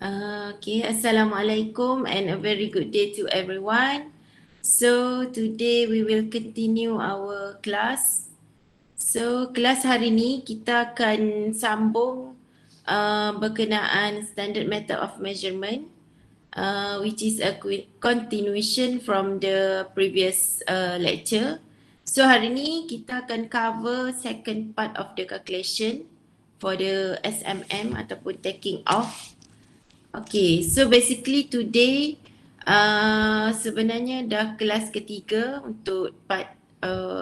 Assalamualaikum and a very good day to everyone. So today we will continue our class. So kelas hari ni kita akan sambung berkenaan standard method of measurement, which is a continuation from the previous lecture. So hari ni kita akan cover second part of the calculation for the SMM ataupun taking off. Okay, so basically today sebenarnya dah kelas ketiga untuk part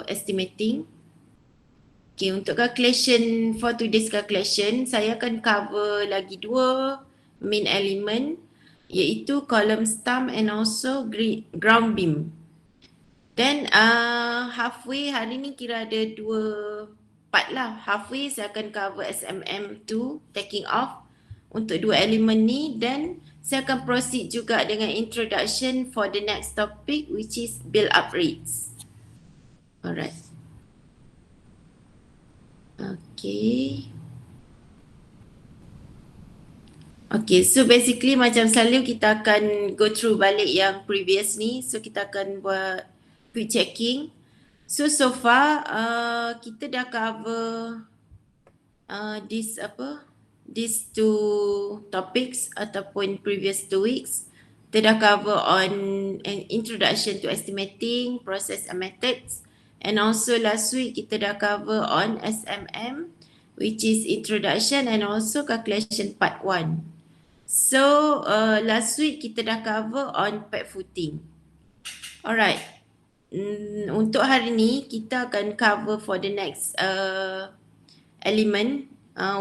estimating. Okay, untuk calculation, for today's calculation, saya akan cover lagi dua main element iaitu column stump and also ground beam. Then halfway hari ni kira ada dua part lah. Halfway saya akan cover SMM2 taking off untuk dua elemen ni, dan saya akan proceed juga dengan introduction for the next topic which is build up rates. Alright. Okay. Okay, so basically macam selalu kita akan go through balik yang previous ni. So kita akan buat quick checking. So far kita dah cover these two topics ataupun previous 2 weeks. Kita dah cover on an introduction to estimating, process and methods, and also last week kita dah cover on SMM, which is introduction and also calculation part 1. So last week kita dah cover on peg footing. Alright. Untuk hari ni kita akan cover for the next element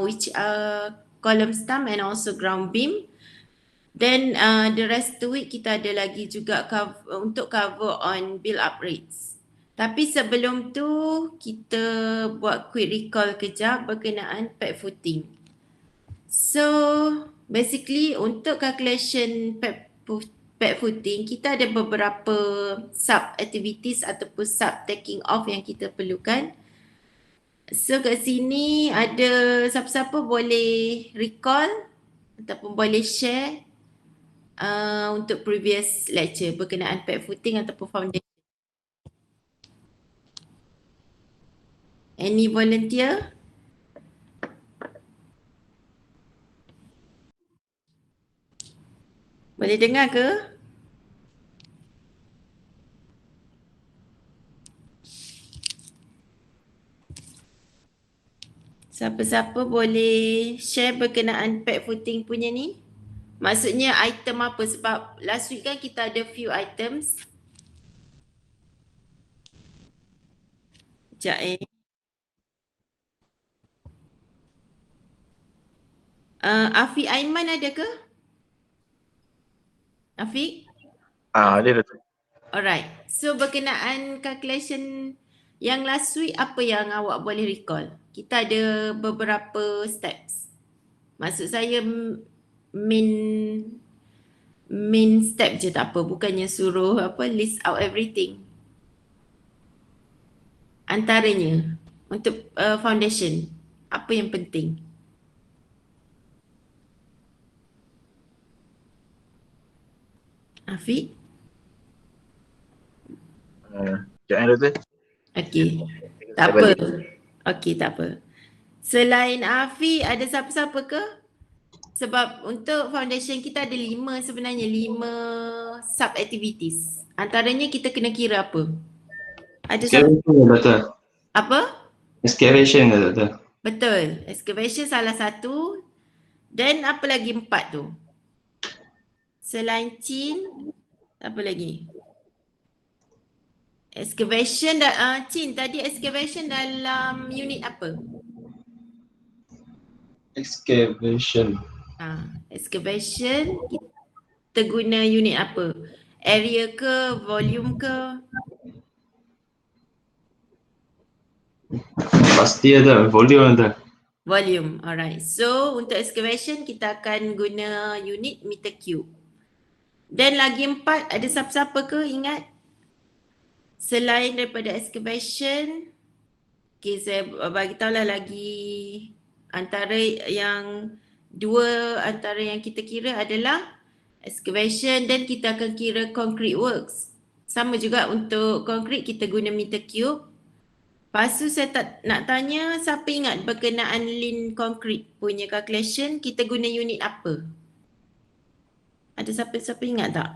which are column stump and also ground beam. Then the rest of the week kita ada lagi juga untuk cover on build up rates. Tapi sebelum tu kita buat quick recall kejap berkenaan peg footing. So basically untuk calculation peg footing kita ada beberapa sub activities ataupun sub taking off yang kita perlukan. So kat sini ada siapa-siapa boleh recall ataupun boleh share untuk previous lecture berkenaan peg footing ataupun foundation. Any volunteer? Boleh dengar ke? Siapa-siapa boleh share berkenaan peg footing punya ni? Maksudnya item apa? Sebab last week kan kita ada few items. Sekejap Afiq Aiman ada ke? Afiq? Ada tu. Alright. So berkenaan calculation yang last week, apa yang awak boleh recall? Kita ada beberapa steps. Maksud saya main step je, tak apa. Bukannya suruh list out everything. Antaranya untuk foundation, apa yang penting? Afiq? Jangan tu. Okey. Tak apa. Okey, tak apa. Selain Afiq, ada siapa-siapa ke? Sebab untuk foundation kita ada 5 sebenarnya, 5 sub activities. Antaranya kita kena kira apa? Ada Excavation betul. Apa? Excavation betul. Betul. Excavation salah satu. Dan apa lagi 4 tu? Selain chin, apa lagi? Excavation chin tadi excavation dalam unit apa? Excavation. Excavation kita guna unit apa? Area ke, volume ke? Pasti ada, volume ada. Volume, alright. So untuk excavation kita akan guna unit meter cube. Dan lagi 4, ada siapa-siapa ke ingat? Selain daripada excavation, okay, saya bagi tahulah lagi antara yang Dua antara yang kita kira adalah excavation dan kita akan kira concrete works. Sama juga untuk concrete kita guna meter cube. Lepas tu saya nak tanya, siapa ingat berkenaan lean concrete punya calculation kita guna unit apa? Ada siapa ingat tak?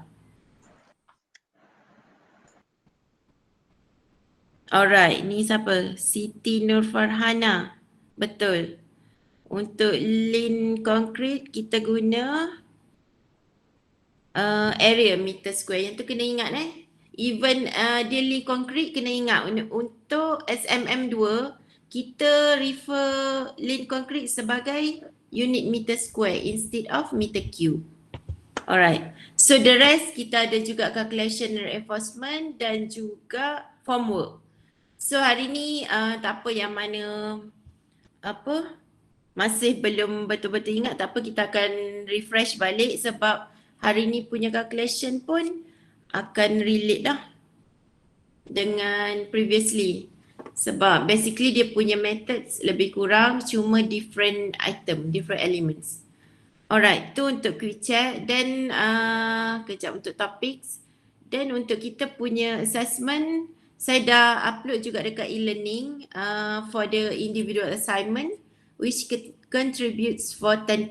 Alright, ni siapa? Siti Nurfarhana. Betul. Untuk lean concrete kita guna area meter square. Yang tu kena ingat Even dia lean concrete kena ingat untuk SMM2 kita refer lean concrete sebagai unit meter square instead of meter cube. Alright. So the rest kita ada juga calculation reinforcement dan juga formwork. So hari ni tak apa yang mana masih belum betul-betul ingat, tak apa, kita akan refresh balik sebab hari ni punya calculation pun akan relate dah dengan previously. Sebab basically dia punya methods lebih kurang cuma different item, different elements. Alright, tu untuk quick check. Then kejap untuk topics. Then untuk kita punya assessment, saya dah upload juga dekat e-learning for the individual assignment which contributes for 10%.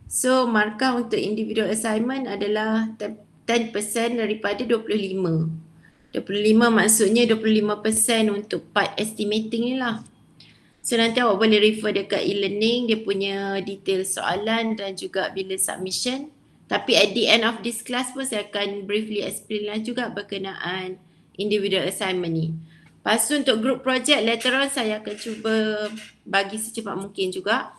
So markah untuk individual assignment adalah 10% daripada 25. 25 maksudnya 25% untuk part estimating ni lah. So nanti awak boleh refer dekat e-learning, dia punya detail soalan dan juga bila submission. Tapi at the end of this class pun saya akan briefly explain lah juga berkenaan individual assignment ni. Lepas tu untuk group project later on saya akan cuba bagi secepat mungkin juga.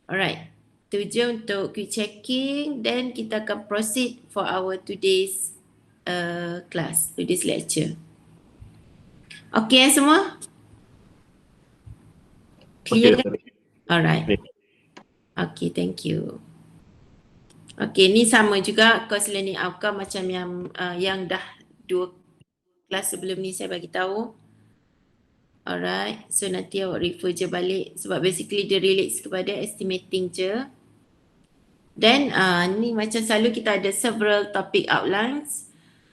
Alright, tu je untuk quick checking. Then kita akan proceed for our today's class, today's lecture. Okay semua? Clear kan? Alright. Okay, thank you. Okay, ni sama juga course learning outcome macam yang dah 2 kelas sebelum ni saya bagi tahu. Alright, so nanti awak refer je balik sebab basically dia relates kepada estimating je. Then ni macam selalu kita ada several topic outlines.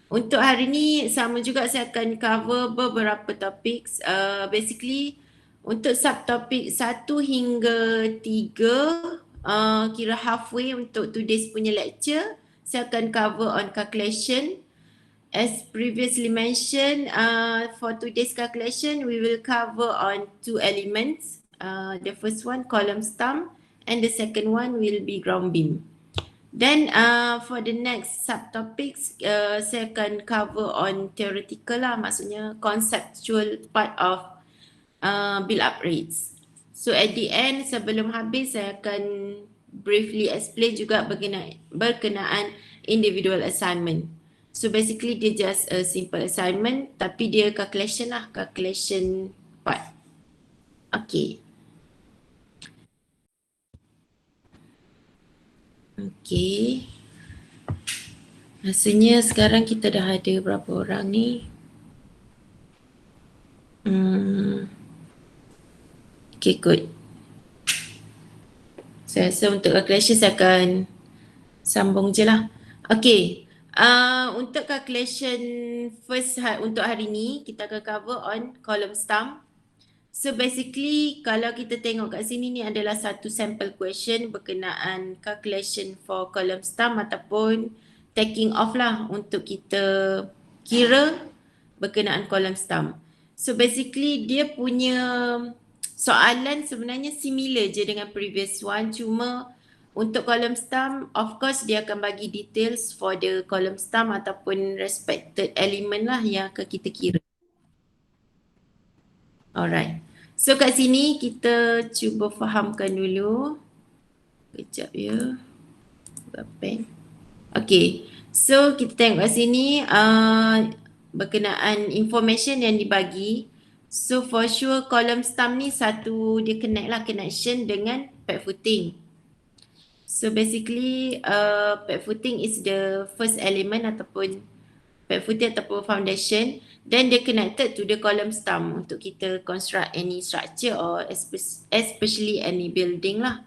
Untuk hari ni sama juga saya akan cover beberapa topics. Basically untuk subtopik 1 hingga 3 kira halfway untuk today's punya lecture, saya akan cover on calculation. As previously mentioned, for today's calculation, we will cover on 2 elements. The first one, column stump, and the second one will be ground beam. Then for the next subtopics, saya akan cover on theoretical lah, maksudnya conceptual part of build-up rates. So at the end, sebelum habis, saya akan briefly explain juga berkenaan individual assignment. So basically dia just a simple assignment tapi dia calculation lah, calculation part. Okay. Okay. Rasanya sekarang kita dah ada berapa orang ni? Okay, good. Saya rasa untuk calculation saya akan sambung je lah. Okay. Untuk calculation first untuk hari ni kita akan cover on column stump. So basically kalau kita tengok kat sini ni adalah satu sample question berkenaan calculation for column stump ataupun taking off lah untuk kita kira berkenaan column stump. So basically dia punya soalan sebenarnya similar je dengan previous one, cuma untuk column stump, of course dia akan bagi details for the column stump ataupun respected element lah yang akan kita kira. Alright. So kat sini kita cuba fahamkan dulu. Kejap ya. Pen. Okay. So kita tengok kat sini berkenaan information yang dibagi. So for sure column stump ni satu dia connect lah, connection dengan pad footing. So basically pad footing is the first element ataupun pad footing ataupun foundation. Then dia connected to the column stump untuk kita construct any structure or especially any building lah.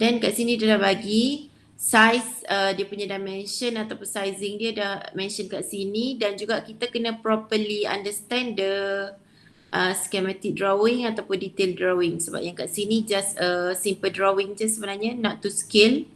Dan kat sini dia dah bagi size dia punya dimension ataupun sizing dia dah mention kat sini, dan juga kita kena properly understand the schematic drawing ataupun detail drawing, sebab yang kat sini just simple drawing je sebenarnya, not to scale.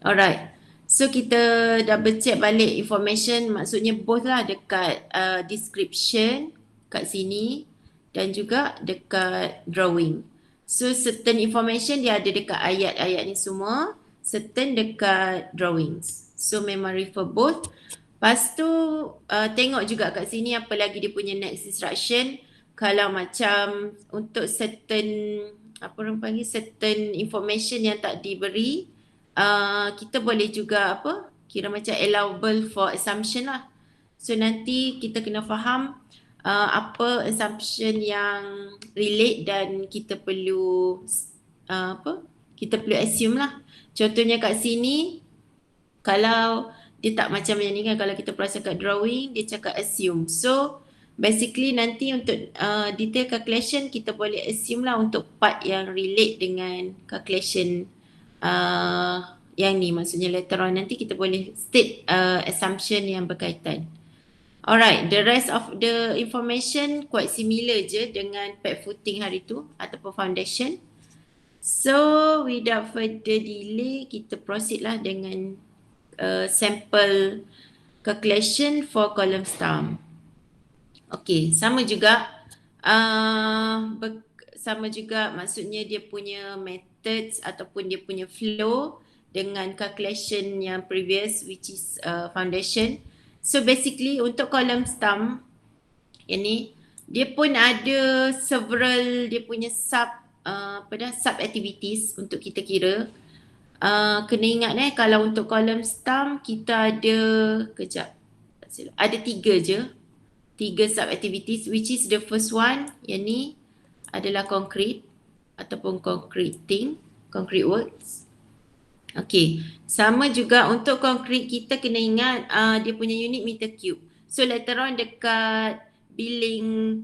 Alright, so kita double check balik information, maksudnya both lah dekat description kat sini dan juga dekat drawing. So certain information dia ada dekat ayat-ayat ni semua, certain dekat drawings. So memang refer both. Lepas tu tengok juga kat sini apa lagi dia punya next instruction. Kalau macam untuk certain, apa orang panggil, certain information yang tak diberi, kita boleh juga kira macam allowable for assumption lah. So nanti kita kena faham apa assumption yang relate dan kita perlu kita perlu assume lah. Contohnya kat sini, kalau dia tak macam yang ni kan, kalau kita perasan kat drawing dia cakap assume. So basically nanti untuk detail calculation kita boleh assume lah untuk part yang relate dengan calculation yang ni, maksudnya later on nanti kita boleh state assumption yang berkaitan. Alright, the rest of the information quite similar je dengan pad footing hari tu ataupun foundation. So without further delay, kita proceed lah dengan sample calculation for column stump. Okay, sama juga maksudnya dia punya methods ataupun dia punya flow dengan calculation yang previous, which is foundation. So basically untuk column stump yang ni, dia pun ada several dia punya sub activities untuk kita kira. Kena ingat kalau untuk column stump kita ada, ada 3 je. 3 sub activities, which is the first one, yang ni adalah concrete ataupun concrete works. Okay, sama juga untuk concrete kita kena ingat dia punya unit meter cube. So later on dekat billing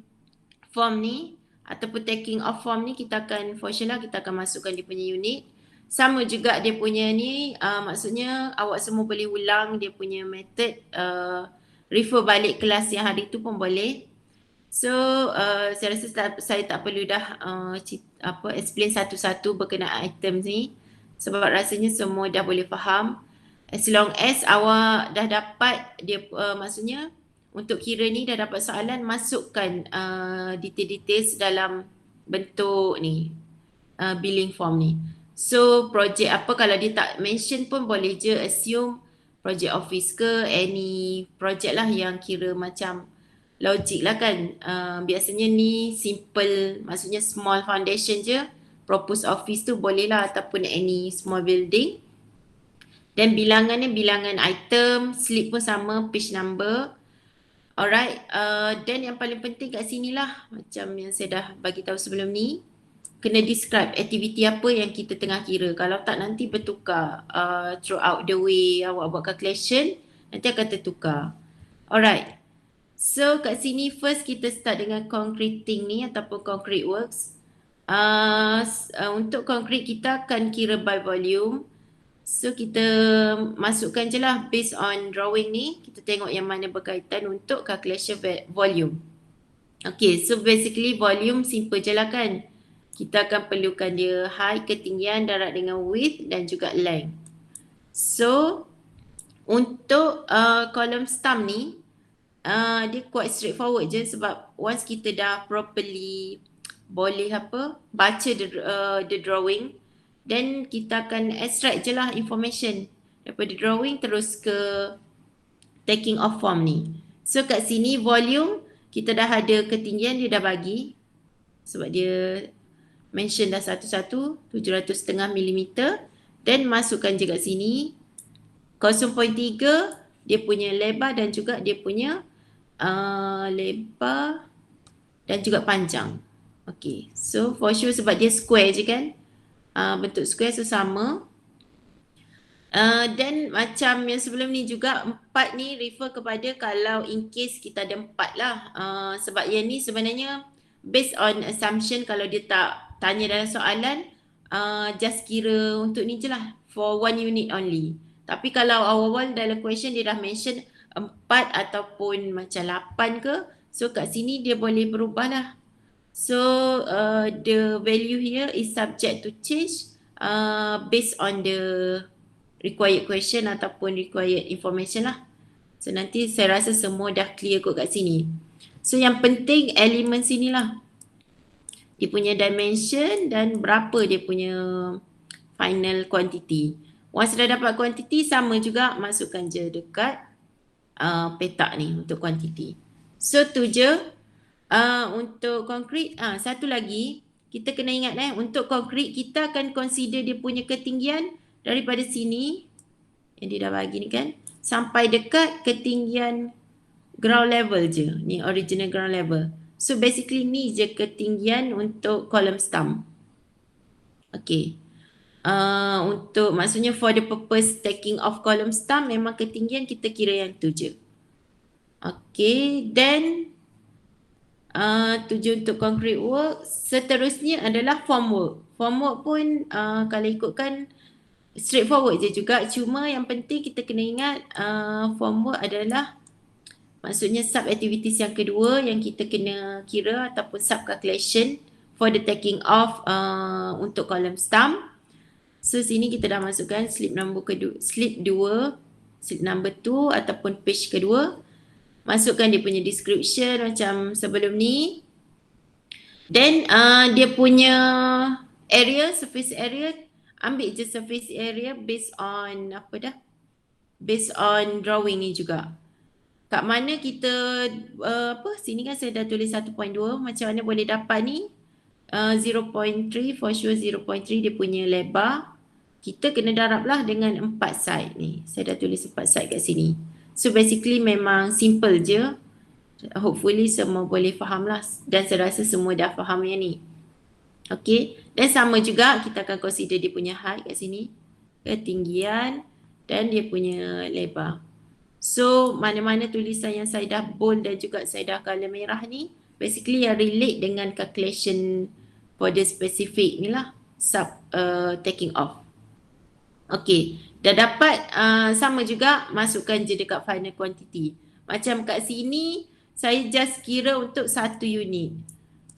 form ni ataupun taking off form ni, kita akan for sure lah kita akan masukkan dia punya unit. Sama juga dia punya ni, maksudnya awak semua boleh ulang dia punya method, refer balik kelas yang hari tu pun boleh. So saya rasa saya tak perlu dah explain satu-satu berkenaan items ni, sebab rasanya semua dah boleh faham. As long as awak dah dapat dia, maksudnya untuk kira ni dah dapat soalan, masukkan detail-detail dalam bentuk ni, billing form ni. So project apa, kalau dia tak mention pun boleh je assume project office ke, any project lah yang kira macam logik lah kan. Biasanya ni simple, maksudnya small foundation je. Proposed office tu boleh lah, ataupun any small building. Dan bilangannya bilangan item, slip pun sama, page number. Alright, dan yang paling penting kat sini lah, macam yang saya dah bagi tahu sebelum ni, kena describe aktiviti apa yang kita tengah kira. Kalau tak nanti bertukar throughout the way awak buat calculation, nanti akan tertukar. Alright, so kat sini first kita start dengan concreting ni ataupun concrete works. Untuk concrete kita akan kira by volume. So kita masukkan je lah based on drawing ni, kita tengok yang mana berkaitan untuk calculation volume. Okay, so basically volume simple je lah kan. Kita akan perlukan dia height, ketinggian, darat dengan width dan juga length. So untuk column stump ni, dia quite straightforward je, sebab once kita dah properly boleh baca the drawing, then kita akan extract je lah information daripada drawing terus ke taking off form ni. So kat sini volume kita dah ada ketinggian, dia dah bagi sebab dia mention dah satu-satu 700.5 mm, dan masukkan je kat sini 0.3 dia punya lebar dan juga dia punya lebar dan juga panjang. Okay, so for sure sebab dia square je kan, bentuk square, so sama. Dan macam yang sebelum ni juga, 4 ni refer kepada kalau in case kita ada 4 lah. Sebab yang ni sebenarnya based on assumption, kalau dia tak tanya dalam soalan, just kira untuk ni je lah, for one unit only. Tapi kalau awal-awal dalam question dia dah mention 4 ataupun macam 8 ke, so kat sini dia boleh berubah lah. So the value here is subject to change based on the required question ataupun required information lah. So nanti saya rasa semua dah clear kot kat sini. So yang penting elemen sini lah. Dia punya dimension dan berapa dia punya final quantity. Once dah dapat quantity, sama juga masukkan je dekat petak ni untuk quantity. So tu je. Untuk konkret, satu lagi kita kena ingat untuk konkret kita akan consider dia punya ketinggian daripada sini yang dia dah bagi ni kan, sampai dekat ketinggian ground level je, ni original ground level. So basically ni je ketinggian untuk column stump. Okay. Untuk maksudnya for the purpose taking off column stump, memang ketinggian kita kira yang tu je. Okay, then tujuan untuk concrete work. Seterusnya adalah form work. Form work pun kalau ikutkan straightforward je juga, cuma yang penting kita kena ingat form work adalah maksudnya sub activities yang kedua yang kita kena kira ataupun sub calculation for the taking off untuk column stump. So sini kita dah masukkan slip number 2, slip number 2 ataupun page kedua. Masukkan dia punya description macam sebelum ni. Then dia punya area, surface area, ambil je surface area based on based on drawing ni juga. Kat mana kita sini kan saya dah tulis 1.2, macam mana boleh dapat ni? 0.3 for sure, 0.3 dia punya lebar. Kita kena darablah dengan 4 side ni. Saya dah tulis 4 side kat sini. So basically memang simple je. Hopefully semua boleh faham lah. Dan saya rasa semua dah faham yang ni. Okay. Dan sama juga kita akan consider dia punya height kat sini. Ketinggian dan dia punya lebar. So mana-mana tulisan yang saya dah bold dan juga saya dah colour merah ni, basically yang relate dengan calculation for the specific ni lah. Sub taking off. Okay. Dah dapat sama juga, masukkan je dekat final quantity. Macam kat sini saya just kira untuk 1 unit.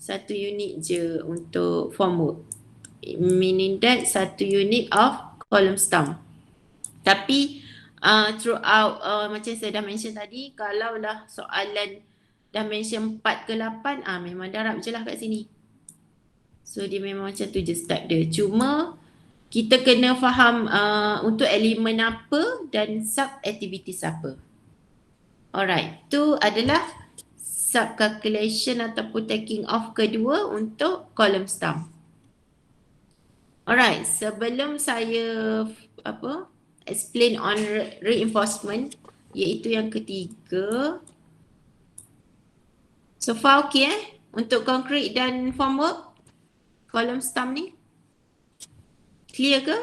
1 unit je untuk form work. Meaning that 1 unit of column stump. Tapi throughout macam saya dah mention tadi, kalau lah soalan dah mention 4 ke 8, memang darab je lah kat sini. So dia memang macam tu je step dia. Cuma kita kena faham untuk elemen apa dan sub activities apa. Alright, tu adalah sub calculation ataupun taking off kedua untuk column stump. Alright, sebelum saya explain on reinforcement, iaitu yang ketiga. So far okay untuk concrete dan formwork column stump ni? Clear ke?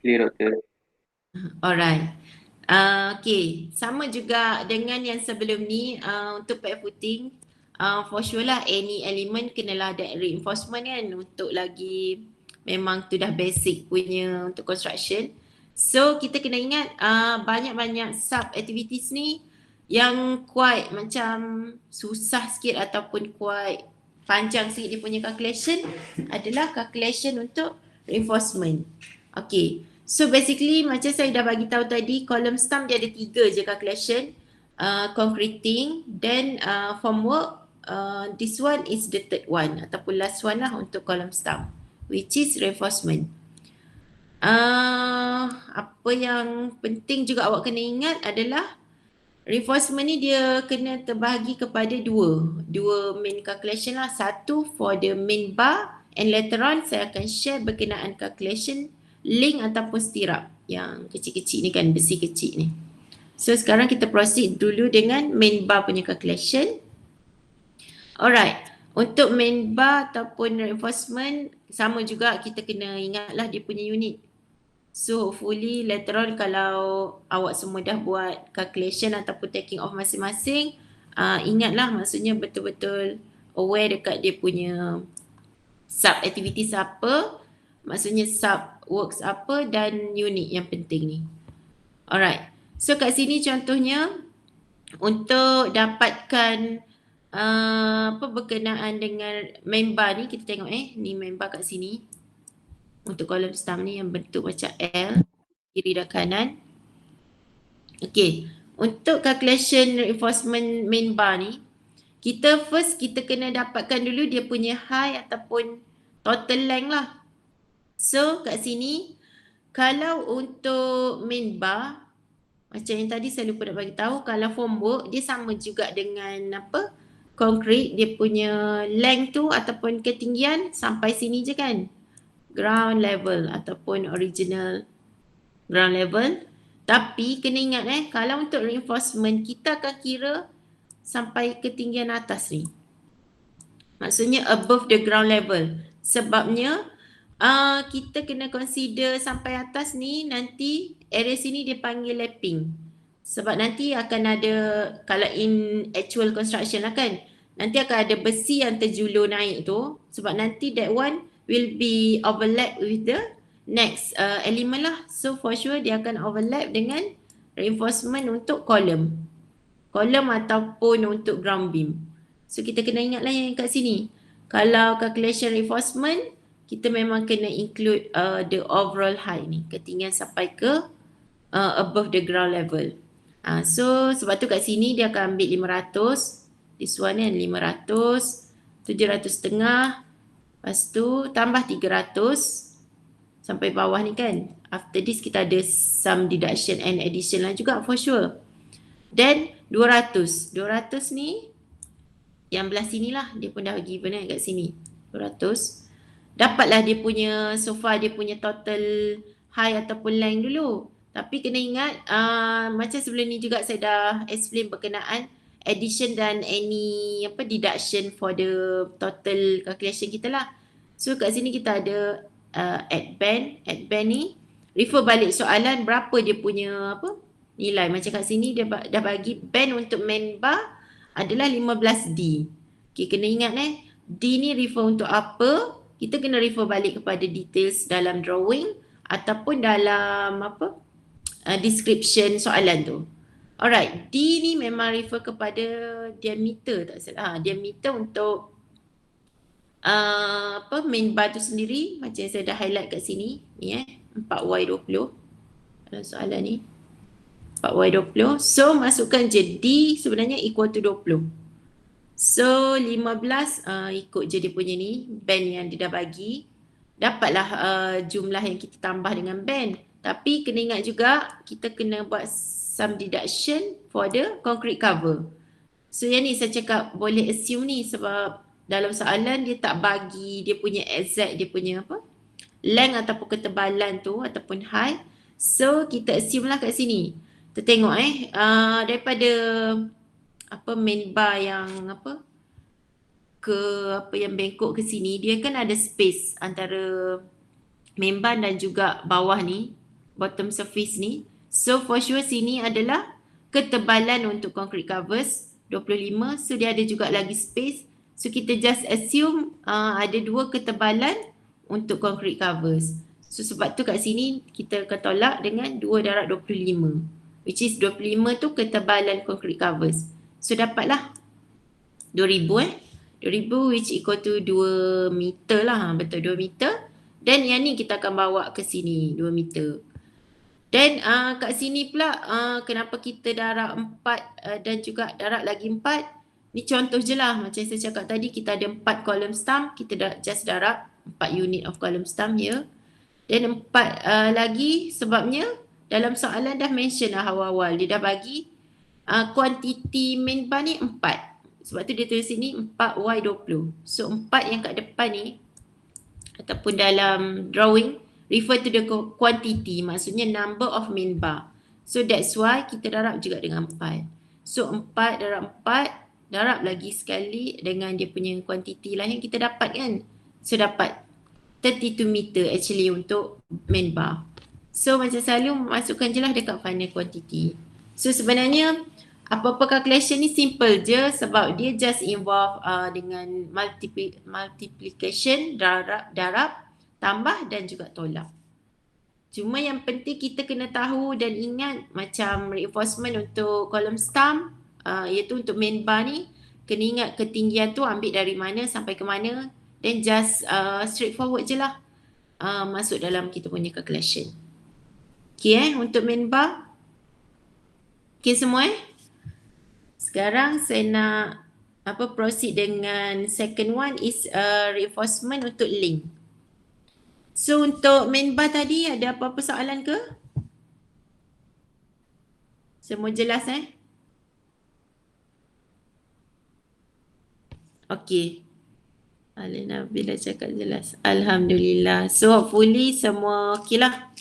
Clear, Doktor. Alright. Okay, sama juga dengan yang sebelum ni untuk pad footing. For sure lah any element kenalah ada reinforcement kan, untuk lagi memang tu dah basic punya untuk construction. So kita kena ingat banyak-banyak sub activities ni yang quite macam susah sikit ataupun quite panjang sikit dia punya calculation adalah calculation untuk reinforcement. Okay, so basically macam saya dah bagi tahu tadi, column stump dia ada 3 je calculation. Concreting, then formwork, this one is the third one ataupun last one lah untuk column stump, which is reinforcement. Apa yang penting juga awak kena ingat adalah reinforcement ni dia kena terbahagi kepada dua main calculation lah. Satu for the main bar, and later on saya akan share berkenaan calculation link ataupun stirrup yang kecil-kecil ni kan, besi kecil ni. So sekarang kita proceed dulu dengan main bar punya calculation. Alright, untuk main bar ataupun reinforcement sama juga kita kena ingatlah dia punya unit. So hopefully later on kalau awak semua dah buat calculation ataupun taking off masing-masing, ingatlah maksudnya betul-betul aware dekat dia punya sub activities apa, maksudnya sub works apa dan unit yang penting ni. Alright. So kat sini contohnya untuk dapatkan berkenaan dengan main bar ni, kita tengok ni main bar kat sini. Untuk kolom sum ni yang bentuk macam L, kiri dan kanan. Okay, untuk calculation reinforcement main bar ni, kita kena dapatkan dulu dia punya high ataupun total length lah. So kat sini, kalau untuk main bar, macam yang tadi saya lupa nak bagi tahu, kalau formwork dia sama juga dengan concrete, dia punya length tu ataupun ketinggian sampai sini je kan. Ground level ataupun original ground level. Tapi kena ingat kalau untuk reinforcement kita akan kira sampai ketinggian atas ni. Maksudnya above the ground level. Sebabnya kita kena consider sampai atas ni, nanti area sini dia panggil lapping. Sebab nanti akan ada, kalau in actual construction lah kan, nanti akan ada besi yang terjulur naik tu. Sebab nanti that one will be overlap with the next element lah. So for sure dia akan overlap dengan reinforcement untuk column ataupun untuk ground beam. So kita kena ingatlah yang kat sini. Kalau calculation reinforcement, kita memang kena include the overall height ni, ketinggian sampai ke above the ground level. So sebab tu kat sini dia akan ambil 500, this one kan 500, 700 setengah, lepas tu tambah 300 sampai bawah ni kan. After this kita ada some deduction and addition lah juga for sure. Then 200 ni yang belah sini lah, dia pun dah given kat sini 200. Dapatlah dia punya, so far dia punya total height ataupun length dulu. Tapi kena ingat macam sebelum ni juga saya dah explain berkenaan addition dan any deduction for the total calculation kita lah. So kat sini kita ada add band ni refer balik soalan berapa dia punya nilai. Macam kat sini dia dah bagi band untuk main bar adalah 15D. Okay, kena ingat D ni refer untuk apa? Kita kena refer balik kepada details dalam drawing ataupun dalam description soalan tu. Alright, D ni memang refer kepada diameter, tak salah. Diameter untuk main bar tu sendiri, macam saya dah highlight kat sini ni 4Y20 dalam soalan ni 4Y20. So masukkan je D sebenarnya equal to 20. So 15 ikut je dia punya ni band yang dia dah bagi. Dapatlah jumlah yang kita tambah dengan band. Tapi kena ingat juga kita kena buat some deduction for the concrete cover. So yang ni saya cakap boleh assume ni sebab dalam soalan dia tak bagi dia punya exact, dia punya length ataupun ketebalan tu ataupun height. So kita assume lah kat sini. Kita tengok daripada main bar yang yang bengkok ke sini, dia kan ada space antara main bar dan juga bawah ni, bottom surface ni. So for sure sini adalah ketebalan untuk concrete covers 25. So dia ada juga lagi space. So kita just assume ada dua ketebalan untuk concrete covers. So sebab tu kat sini kita akan tolak dengan 2/25. Which is 25 tu ketebalan concrete covers. So dapatlah 2000 which equal to 2 meter lah. Betul 2 meter. Dan yang ni kita akan bawa ke sini 2 meter. Dan kat sini pula kenapa kita darab 4 dan juga darab lagi 4. Ni contoh je lah. Macam saya cakap tadi kita ada 4 column stump. Kita just darab 4 unit of column stump here. Dan 4 lagi sebabnya dalam soalan dah mention lah awal-awal. Dia dah bagi kuantiti main bar ni 4. Sebab tu dia tulis sini 4Y20. So 4 yang kat depan ni ataupun dalam drawing refer to the quantity, maksudnya number of main bar. So that's why kita darab juga dengan 4. So 4 darab 4, darab lagi sekali dengan dia punya quantity lah yang kita dapat kan. So dapat 32 meter actually untuk main bar. So macam selalu masukkan je lah dekat final quantity. So sebenarnya Apa-apa calculation ni simple je sebab dia just involve dengan multiplication, darab, tambah dan juga tolak. Cuma yang penting kita kena tahu dan ingat macam reinforcement untuk column sum, iaitu untuk main bar ni, kena ingat ketinggian tu ambil dari mana sampai ke mana, then just straightforward je lah masuk dalam kita punya calculation. Okay untuk main bar. Okay semua Sekarang saya nak proceed dengan second one is reinforcement untuk link. So untuk main bar tadi ada apa-apa soalan ke? Semua jelas Okay. Alina bila cakap jelas. Alhamdulillah. So hopefully semua okay lah.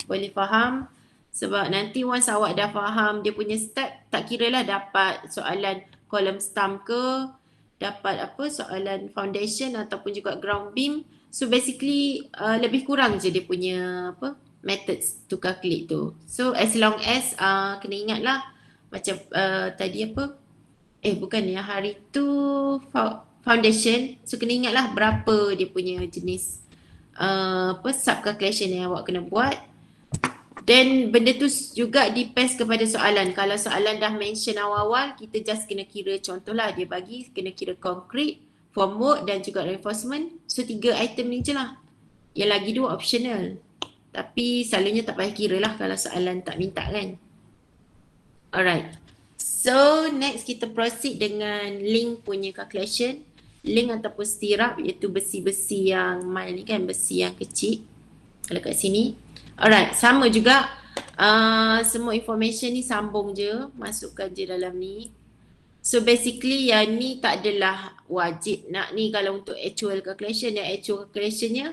Boleh faham. Sebab nanti once awak dah faham dia punya step, tak kira lah dapat soalan column sum ke, dapat soalan foundation ataupun juga ground beam. So basically lebih kurang je dia punya methods to calculate tu. So as long as kena ingat lah macam tadi bukan ya, hari tu foundation. So kena ingat lah berapa dia punya jenis sub calculation yang awak kena buat. Then benda tu juga depends kepada soalan. Kalau soalan dah mention awal-awal, kita just kena kira, contohlah dia bagi kena kira concrete, formwork dan juga reinforcement. So 3 item ni je lah. Yang lagi 2 optional. Tapi selalunya tak payah kira lah kalau soalan tak minta kan. Alright. So next kita proceed dengan link punya calculation. Link ataupun stirrup iaitu besi-besi yang mild ni kan, besi yang kecil. Kalau kat sini. Alright, sama juga semua information ni sambung je, masukkan je dalam ni. So basically yang ni tak adalah wajib nak ni kalau untuk actual calculation. Yang actual calculationnya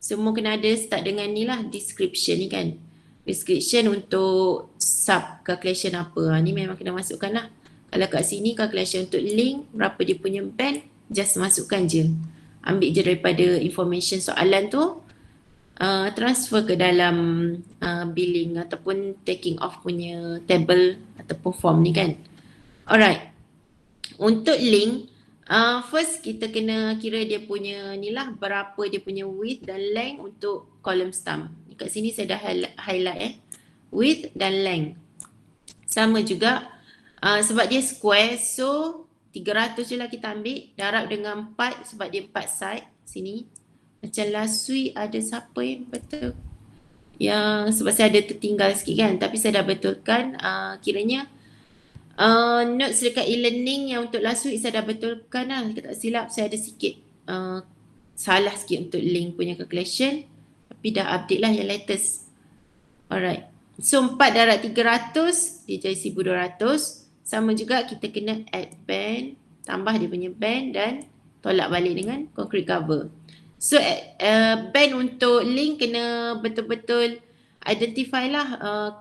semua kena ada start dengan ni lah, description ni kan. Description untuk sub calculation apa, ni memang kena masukkan lah. Kalau kat sini calculation untuk link, berapa dia punya band, just masukkan je. Ambil je daripada information soalan tu, transfer ke dalam billing ataupun taking off punya table ataupun form ni kan. Alright. Untuk link, first kita kena kira dia punya ni lah, berapa dia punya width dan length untuk column sum. Kat sini saya dah highlight width dan length. Sama juga sebab dia square, so 300 je lah kita ambil, darab dengan 4 sebab dia 4 side sini. Macam last week ada siapa yang betul? Yang sebab saya ada tertinggal sikit kan, tapi saya dah betulkan kiranya notes dekat e-learning yang untuk last week saya dah betulkan lah. Kalau tak silap saya ada sikit salah sikit untuk link punya calculation, tapi dah update lah yang latest. Alright. So 4 darab 300 dia jadi 1200. Sama juga kita kena add band, tambah dia punya band dan tolak balik dengan concrete cover. So band untuk link kena betul-betul identify lah,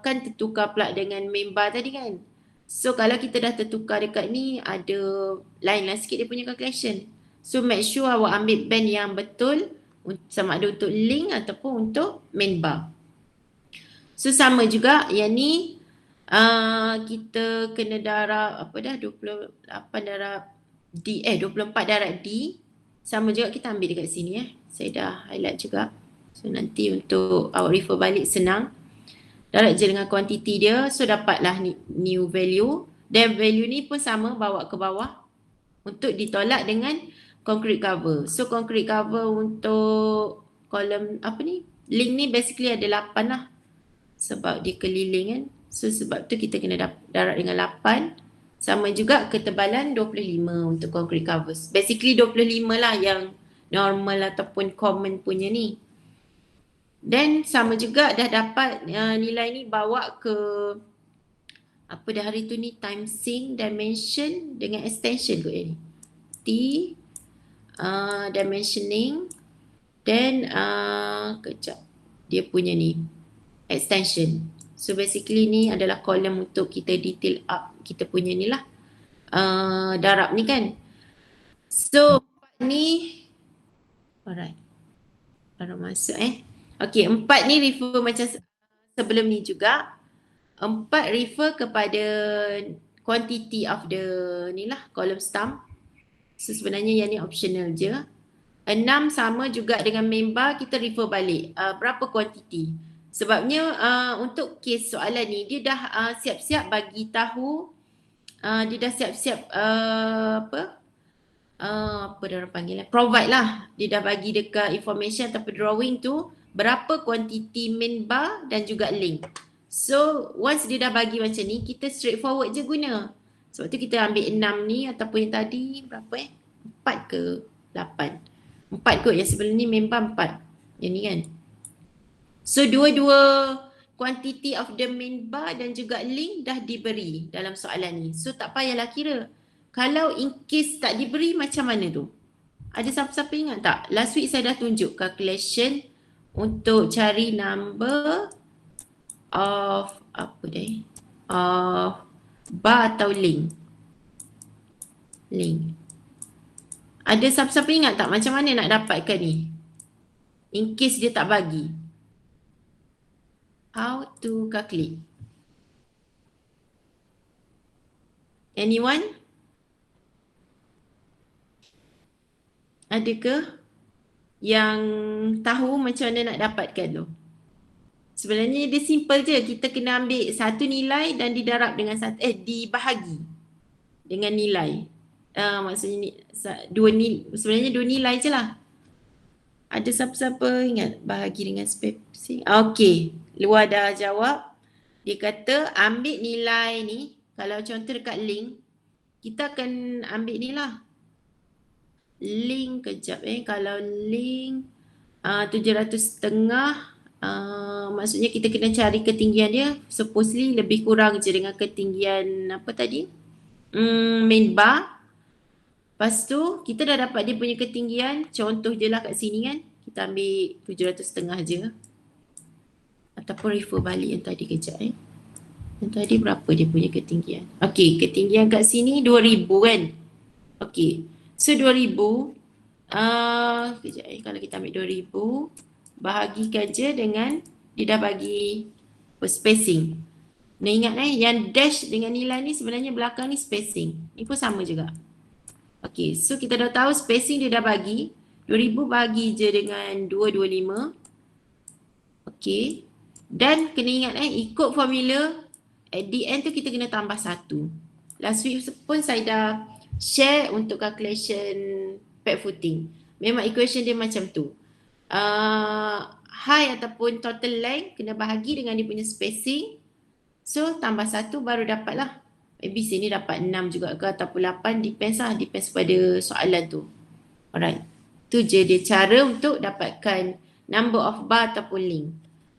kan tertukar pula dengan main bar tadi kan. So kalau kita dah tertukar dekat ni, ada lain lah sikit dia punya calculation. So make sure awak ambil band yang betul, sama ada untuk link ataupun untuk main bar. So sama juga yang ni kita kena darab 28 darab D, 24 darab D. Sama juga kita ambil dekat sini saya dah highlight juga. So nanti untuk awak refer balik senang. Darab je dengan kuantiti dia, so dapatlah new value. Dan value ni pun sama bawa ke bawah untuk ditolak dengan concrete cover. So concrete cover untuk kolom link ni basically ada 8 lah. Sebab dia keliling kan. So sebab tu kita kena darab dengan 8. Sama juga ketebalan 25 untuk concrete covers. Basically 25 lah yang normal ataupun common punya ni. Dan sama juga dah dapat nilai ni bawa ke dah hari tu ni, time sync, dimension dengan extension kot ni. T, dimensioning, dan kejap dia punya ni extension. So basically ni adalah kolom untuk kita detail up kita punya ni lah darab ni kan. So ni alright, baru masuk okay, 4 ni refer macam sebelum ni juga. 4 refer kepada quantity of the ni lah column stump. So sebenarnya yang ni optional je. 6 sama juga dengan main bar, kita refer balik berapa quantity. Sebabnya untuk kes soalan ni dia dah siap-siap bagi tahu, dia dah siap-siap apa dia orang panggil, provide lah. Dia dah bagi dekat information ataupun drawing tu berapa quantity main bar dan juga link. So once dia dah bagi macam ni, kita straightforward je guna. Sebab tu kita ambil 6 ni ataupun yang tadi berapa 4 ke 8. 4 kot, yang sebelum ni main bar 4. Yang ni kan. So dua-dua quantity of the main bar dan juga link dah diberi dalam soalan ni. So tak payahlah kira. Kalau in case tak diberi macam mana tu? Ada siapa-siapa ingat tak? Last week saya dah tunjuk calculation untuk cari number of apa deh? Of bar atau link. Link. Ada siapa-siapa ingat tak macam mana nak dapatkan ni? In case dia tak bagi. How to calculate? Anyone? Adakah yang tahu macam mana nak dapatkan tu? Sebenarnya dia simple je. Kita kena ambil satu nilai dan didarab dengan dibahagi dengan nilai. Maksudnya ni, sebenarnya dua nilai je lah. Ada siapa-siapa ingat bahagi dengan spacing? Okey, Luar dah jawab. Dia kata ambil nilai ni, kalau contoh dekat link, kita akan ambil ni lah. Link kejap kalau link 700.5, maksudnya kita kena cari ketinggian dia. Supposedly lebih kurang je dengan ketinggian apa tadi? Main bar. Lepas tu kita dah dapat dia punya ketinggian. Contoh je lah kat sini kan. Kita ambil 700.5 je. Ataupun refer balik yang tadi kejap Yang tadi berapa dia punya ketinggian? Okey, ketinggian kat sini 2000 kan. Okey. So 2000 kejap kalau kita ambil 2000 bahagikan je dengan dia dah bagi spacing. Nah ingat yang dash dengan nilai ni sebenarnya belakang ni spacing. Ni pun sama juga. Okey, so kita dah tahu spacing dia dah bagi 2000 bagi je dengan 225. Okey. Dan kena ingat ikut formula at the end tu kita kena tambah 1. Last week pun saya dah share untuk calculation pad footing. Memang equation dia macam tu. Height ataupun total length kena bahagi dengan dia punya spacing. So tambah 1 baru dapat lah. Maybe sini dapat 6 juga ke ataupun 8, depends lah. Depends pada soalan tu. Alright. Tu je dia cara untuk dapatkan number of bar ataupun link.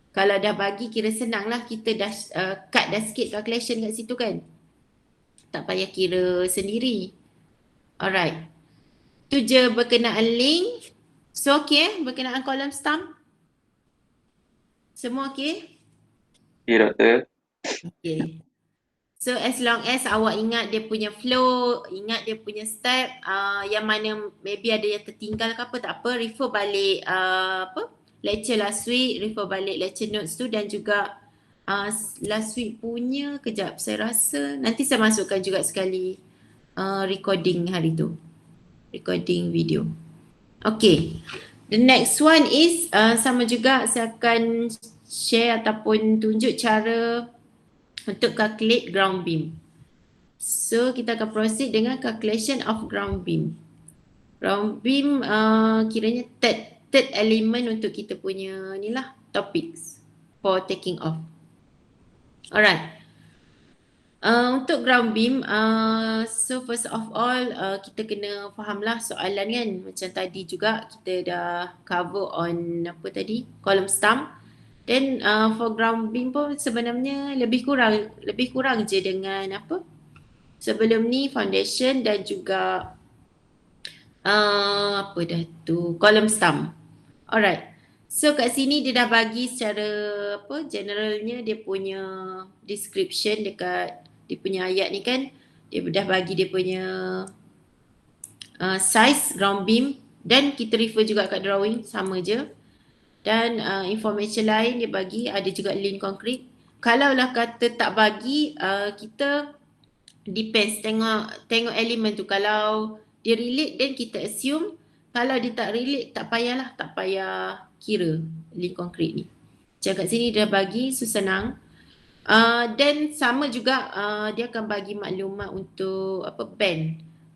Kalau dah bagi kira senang lah. Kita dah cut dah sikit calculation kat situ kan. Tak payah kira sendiri. Alright. Tu je berkenaan link. So okay berkenaan column stump. Semua okay? Ya, Doktor. Okay. So as long as awak ingat dia punya flow, ingat dia punya step, yang mana maybe ada yang tertinggal ke apa, tak apa, refer balik lecture last week, refer balik lecture notes tu dan juga last week punya, kejap saya rasa nanti saya masukkan juga sekali recording hari tu. Recording video. Okay. The next one is sama juga saya akan share ataupun tunjuk cara untuk calculate ground beam. So kita akan proceed dengan calculation of ground beam. Ground beam kiranya third element untuk kita punya ni lah topics for taking off. Alright. Untuk ground beam, so first of all kita kena fahamlah soalan kan. Macam tadi juga kita dah cover on apa tadi, column stump. Dan for ground beam pun sebenarnya lebih kurang je dengan apa sebelum ni, foundation dan juga apa dah tu, column stump. Alright. So kat sini dia dah bagi secara apa generalnya dia punya description dekat dia punya ayat ni kan. Dia dah bagi dia punya size ground beam dan kita refer juga kat drawing sama je. Dan information lain dia bagi ada juga link konkret. Kalaulah kata tak bagi, kita depends, tengok elemen tu. Kalau dia relate then kita assume, kalau dia tak relate tak payah kira link konkret ni. Macam kat sini dia bagi, so senang. Then sama juga dia akan bagi maklumat untuk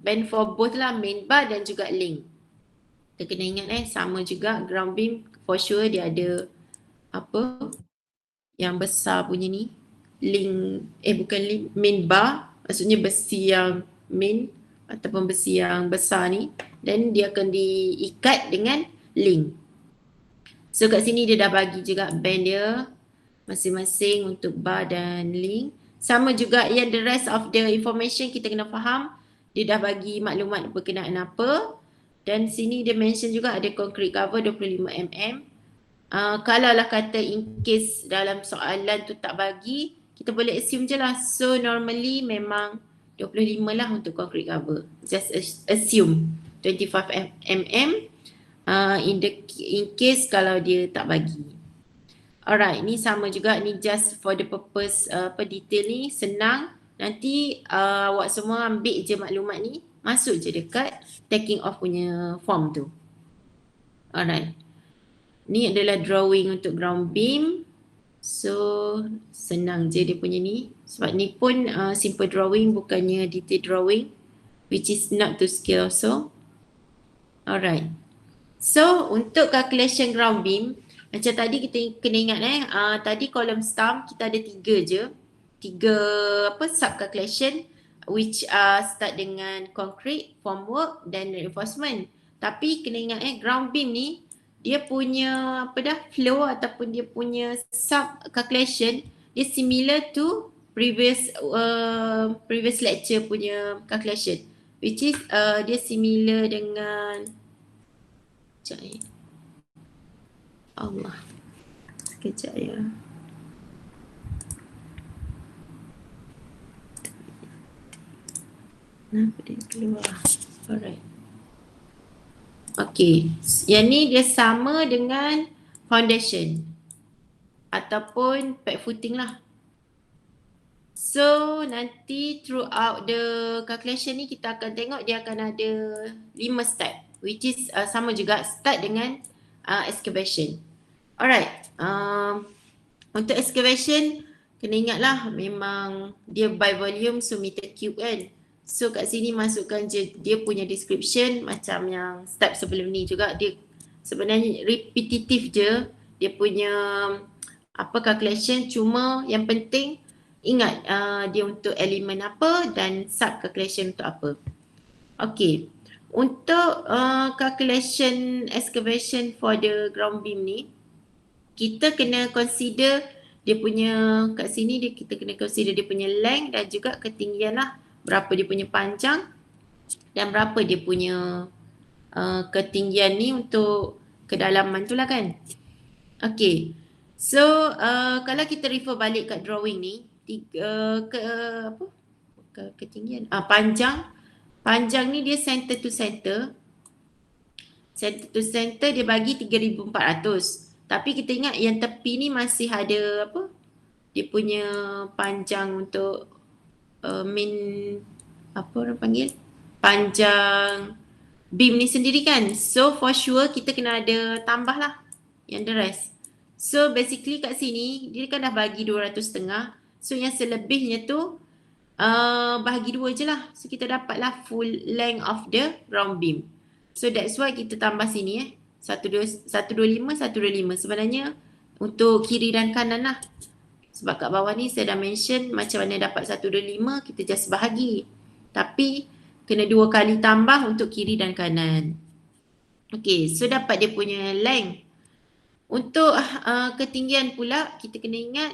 band for both lah, main bar dan juga link. Kita kena ingat sama juga ground beam for sure dia ada yang besar punya ni, link bukan link, main bar, maksudnya besi yang main ataupun besi yang besar ni, dan dia akan diikat dengan link. So kat sini dia dah bagi juga band dia masing-masing untuk bar dan link. Sama juga yang the rest of the information kita kena faham. Dia dah bagi maklumat berkenaan apa. Dan sini dia mention juga ada concrete cover 25mm. Kalau lah kata in case dalam soalan tu tak bagi, kita boleh assume je lah. So normally memang 25 lah untuk concrete cover. Just assume 25mm in case kalau dia tak bagi. Alright, ni sama juga, ni just for the purpose detail ni senang. Nanti awak semua ambil je maklumat ni, masuk je dekat taking off punya form tu. Alright. Ni adalah drawing untuk ground beam. So senang je dia punya ni. Sebab ni pun simple drawing, bukannya detail drawing, which is not to scale also. Alright. So untuk calculation ground beam, macam tadi kita kena ingat tadi kolom sum kita ada 3 je. 3 sub calculation, which start dengan concrete, formwork dan reinforcement. Tapi kena ingat ground beam ni dia punya flow ataupun dia punya sub calculation dia similar to previous lecture punya calculation, which is dia similar dengan Allah, sekejap ya. Kenapa dia keluar? Alright. Okay, yang ni dia sama dengan foundation ataupun pad footing lah. So nanti throughout the calculation ni kita akan tengok dia akan ada 5 step, which is sama juga start dengan excavation. Alright, untuk excavation kena ingatlah memang dia by volume, so meter cube kan. So kat sini masukkan je dia punya description macam yang step sebelum ni juga. Dia sebenarnya repetitive je dia punya calculation, cuma yang penting ingat dia untuk elemen apa dan sub calculation untuk apa. Okay, untuk calculation excavation for the ground beam ni, kita kena consider dia punya, kat sini kita kena consider dia punya length dan juga ketinggian lah. Berapa dia punya panjang dan berapa dia punya ketinggian ni untuk kedalaman tu lah kan. Okay, so kalau kita refer balik kat drawing ni, ketinggian, panjang ni dia center to center. Center to center dia bagi 3,400. Tapi kita ingat yang tepi ni masih ada dia punya panjang untuk main orang panggil panjang beam ni sendiri kan. So for sure kita kena ada tambah lah yang the rest. So basically kat sini dia kan dah bagi 200,500. So yang selebihnya tu bahagi 2 je lah. So kita dapatlah full length of the ground beam. So that's why kita tambah sini 125, 125. Sebenarnya untuk kiri dan kanan lah. Sebab kat bawah ni saya dah mention macam mana dapat 125, kita just bahagi. Tapi kena 2 kali tambah untuk kiri dan kanan. Okay, so dapat dia punya length. Untuk ketinggian pula kita kena ingat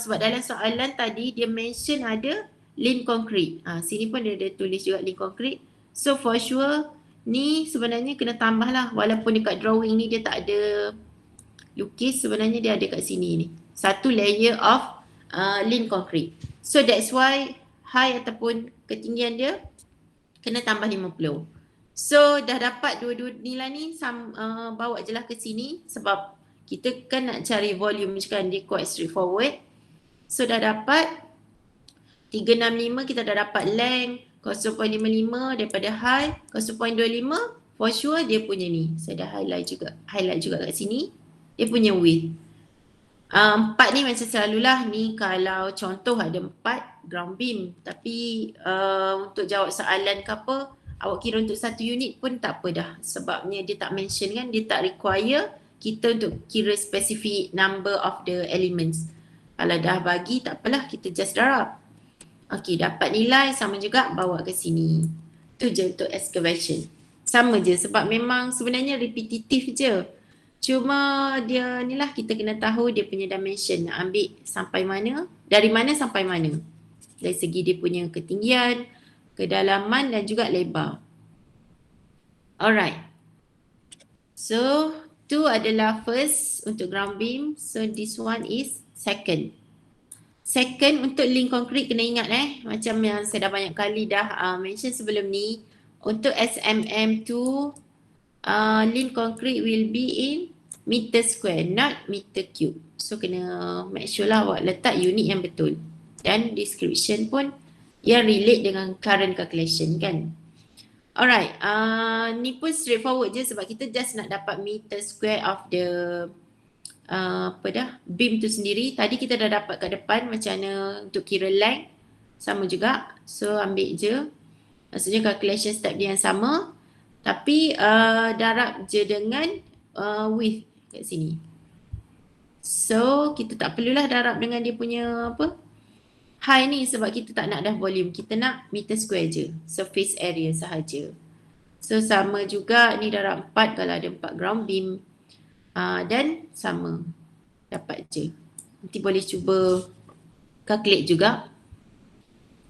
sebab dalam soalan tadi dia mention ada link concrete. Sini pun dia ada tulis juga link concrete. So for sure ni sebenarnya kena tambah lah. Walaupun dekat drawing ni dia tak ada lukis, sebenarnya dia ada kat sini ni. Satu layer of link concrete. So that's why height ataupun ketinggian dia kena tambah 50. So dah dapat dua-dua nilai ni, bawa je lah ke sini sebab kita kan nak cari volume kan, dia quite straightforward. So dah dapat. 365 kita dah dapat length 0.55 daripada high 0.25, for sure dia punya ni. Saya dah highlight juga kat sini. Dia punya width. 4 ni macam selalulah ni kalau contoh ada 4 ground beam, tapi untuk jawab soalan ke apa, awak kira untuk satu unit pun tak apa dah, sebabnya dia tak mention kan, dia tak require kita untuk kira specific number of the elements. Kalau dah bagi tak apalah, kita just darab. Okey, dapat nilai sama juga, bawa ke sini. Tu je untuk excavation. Sama je sebab memang sebenarnya repetitif je. Cuma dia ni lah, kita kena tahu dia punya dimension, nak ambil sampai mana, dari mana sampai mana. Dari segi dia punya ketinggian, kedalaman dan juga lebar. Alright. So, tu adalah first untuk ground beam. So, this one is second. Second, untuk link konkret kena ingat macam yang saya dah banyak kali dah mention sebelum ni, untuk SMM tu link konkret will be in meter square, not meter cube. So kena make sure lah awak letak unit yang betul. Dan description pun yang relate dengan current calculation kan. Alright, ni pun straightforward je sebab kita just nak dapat meter square of the beam tu sendiri. Tadi kita dah dapat kat depan macam mana untuk kira length, sama juga. So ambil je, maksudnya calculation step dia yang sama, tapi darab je dengan width kat sini. So kita tak perlulah darab dengan dia punya high ni sebab kita tak nak dah volume, kita nak meter square je, surface area sahaja. So sama juga ni darab 4 kalau ada 4 ground beam. Dan sama, dapat je. Nanti boleh cuba calculate juga.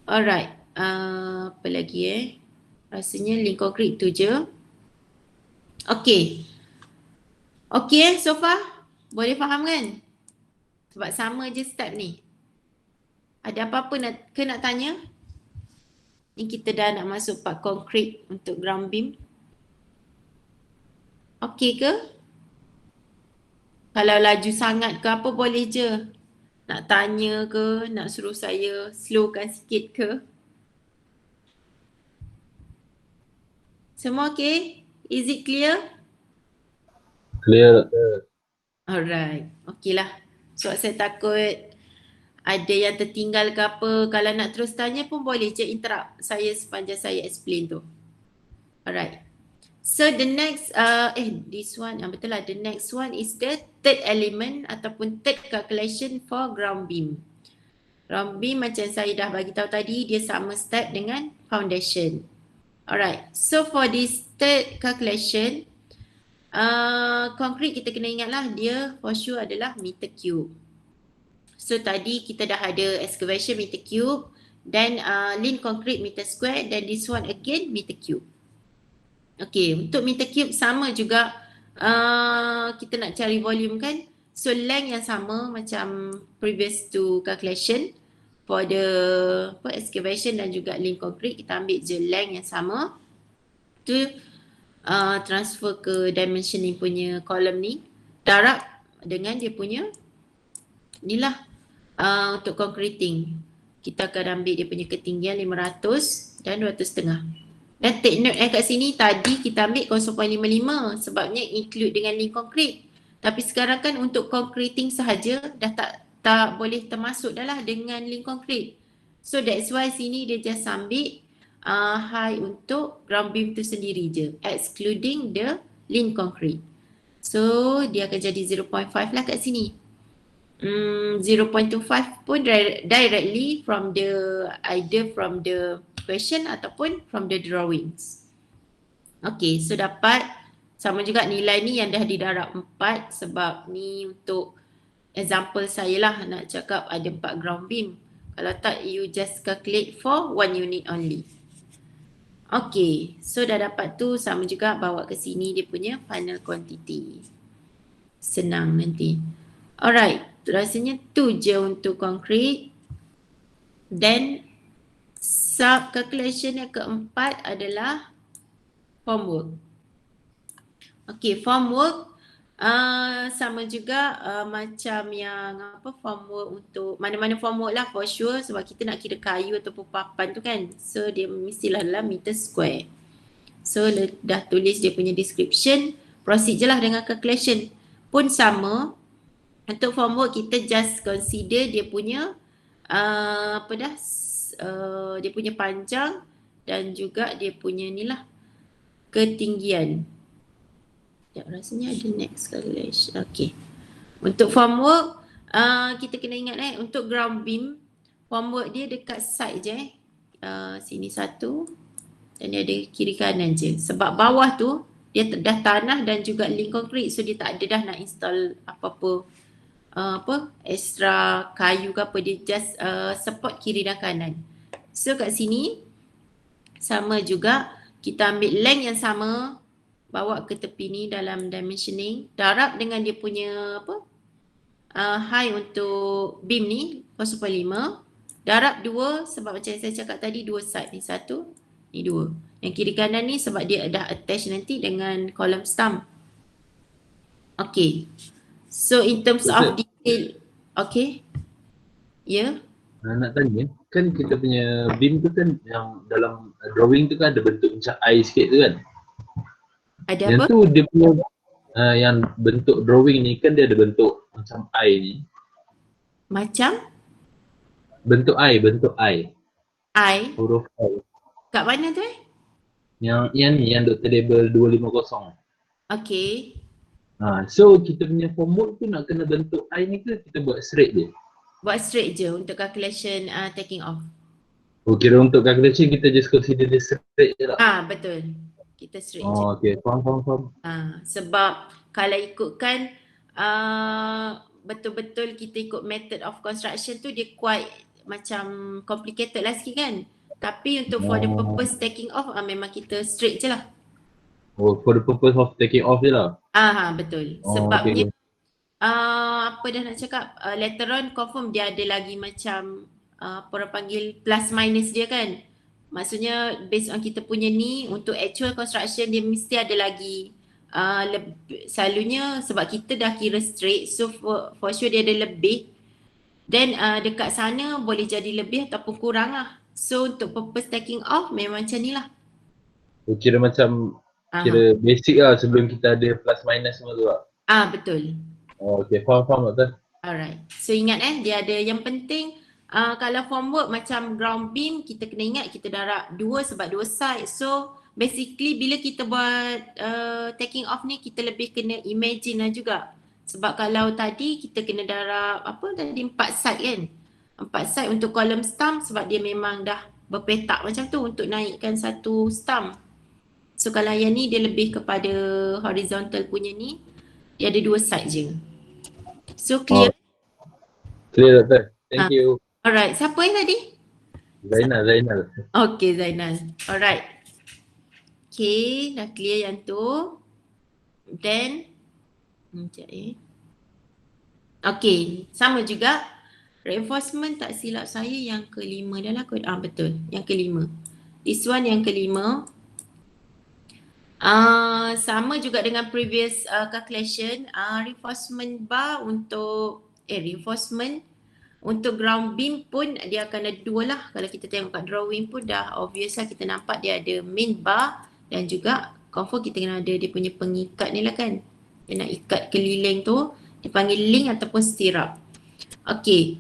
Alright, apa lagi rasanya link konkret tu je. Okay. Okay so far? Boleh faham kan? Sebab sama je step ni. Ada apa-apa nak tanya? Ni kita dah nak masuk part konkret untuk ground beam. Okay ke? Kalau laju sangat ke apa boleh je. Nak tanya ke, nak suruh saya slowkan sikit ke? Semua okay? Is it clear? Clear. Alright, okay lah. Sebab saya takut ada yang tertinggal ke apa. Kalau nak terus tanya pun boleh je interrupt saya sepanjang saya explain tu. Alright. So the next, this one, betul lah. The next one is the third element ataupun third calculation for ground beam. Ground beam macam saya dah bagi tahu tadi, dia sama step dengan foundation. Alright, so for this third calculation, concrete kita kena ingatlah dia for sure adalah meter cube. So tadi kita dah ada excavation meter cube, then lean concrete meter square, then this one again meter cube. Okay, untuk meter cube sama juga, kita nak cari volume kan. So length yang sama macam previous to calculation for the excavation dan juga lean concrete, kita ambil je length yang sama. Tu transfer ke dimensioning punya column ni, darab dengan dia punya inilah untuk concreting. Kita akan ambil dia punya ketinggian 500 dan 200.5. Dan take note kat sini tadi kita ambil 0.55 sebabnya include dengan link concrete. Tapi sekarang kan untuk concreting sahaja dah tak boleh termasuk dah lah dengan link concrete. So that's why sini dia just ambil high untuk ground beam tu sendiri je, excluding the lean concrete. So dia akan jadi 0.5 lah kat sini. 0.25 pun directly from either from the question ataupun from the drawings. Okay, so dapat sama juga nilai ni yang dah didarab 4 sebab ni untuk example saya lah nak cakap ada 4 ground beam. Kalau tak you just calculate for 1 unit only. Okay, so dah dapat tu, sama juga bawa ke sini dia punya final quantity. Senang nanti. Alright, rasanya tu je untuk concrete. Then sub calculation yang keempat adalah formwork. Okay, formwork Sama juga macam yang apa formwork untuk mana-mana formwork lah for sure sebab kita nak kira kayu ataupun papan tu kan. So dia mestilah dalam meter square. So dah tulis dia punya description, proceed je lah dengan calculation. Pun sama, untuk formwork kita just consider dia punya dia punya panjang dan juga dia punya ni lah ketinggian. Ya, rasanya ada next calculation. Okay. Untuk formwork, kita kena ingat untuk ground beam, formwork dia dekat side je sini satu dan dia ada kiri kanan je. Sebab bawah tu dia dah tanah dan juga link konkrit, so dia tak ada dah nak install apa-apa extra kayu ke apa, dia just support kiri dan kanan. So kat sini sama juga, kita ambil length yang sama, bawa ke tepi ni dalam dimensioning, darab dengan dia punya high untuk beam ni 0.5, darab 2 sebab macam saya cakap tadi, dua side ni, satu ni dua, yang kiri kanan ni sebab dia dah attach nanti dengan column stump. Okay, so in terms of detail, okay, ya. Nak tanya, kan kita punya beam tu kan yang dalam drawing tu kan ada bentuk macam eye sikit tu kan? Ada Yang apa? tu dia punya yang bentuk drawing ni kan dia ada bentuk macam eye ni. Macam? Bentuk eye. I? Huruf I. Kat mana tu Yang ni yang Dr. Label 250. Okay. So kita punya formwork tu nak kena bentuk eye ni ke kita buat straight je? Buat straight je untuk calculation taking off. Oh, kira untuk calculation kita just consider dia straight je lah? Betul. Kita straight je. Oh, okay. Faham. Sebab kalau ikutkan betul-betul kita ikut method of construction tu, dia quite macam complicated lah sikit kan. Tapi untuk for the purpose taking off, memang kita straight je lah. Oh, for the purpose of taking off je lah? Betul. Oh, Sebabnya okay. apa dah nak cakap, later on confirm dia ada lagi macam apa orang panggil plus minus dia kan. Maksudnya based on kita punya ni, untuk actual construction dia mesti ada lagi selalunya sebab kita dah kira straight, so for sure dia ada lebih. Then dekat sana boleh jadi lebih ataupun kurang lah. So untuk purpose taking off memang macam ni lah. Oh, kira macam kira basic lah sebelum kita ada plus minus semua tu lah? Betul. Oh, okay. Faham Doktor. Alright. So ingat dia ada yang penting, kalau formwork macam ground beam, kita kena ingat kita darab 2 sebab 2 side. So basically bila kita buat taking off ni, kita lebih kena imagine lah juga. Sebab kalau tadi kita kena darab 4 side kan. 4 side untuk column stump sebab dia memang dah berpetak macam tu untuk naikkan satu stump. So kalau yang ni dia lebih kepada horizontal punya ni, dia ada 2 side je. So clear? Clear Doktor. Thank you. Alright, siapa yang tadi? Zainal. Okay, Zainal. Alright. Okay, dah clear yang tu. Then, okay, sama juga. Reinforcement tak silap saya yang kelima dah lah kot. Betul, yang kelima. This one yang kelima. Sama juga dengan previous calculation. Reinforcement bar untuk reinforcement untuk ground beam pun dia akan ada dua lah. Kalau kita tengok kat drawing pun dah obvious lah, kita nampak dia ada main bar dan juga confirm kita kena ada dia punya pengikat ni lah kan. Dia nak ikat keliling tu, dipanggil link ataupun stirrup. Okay.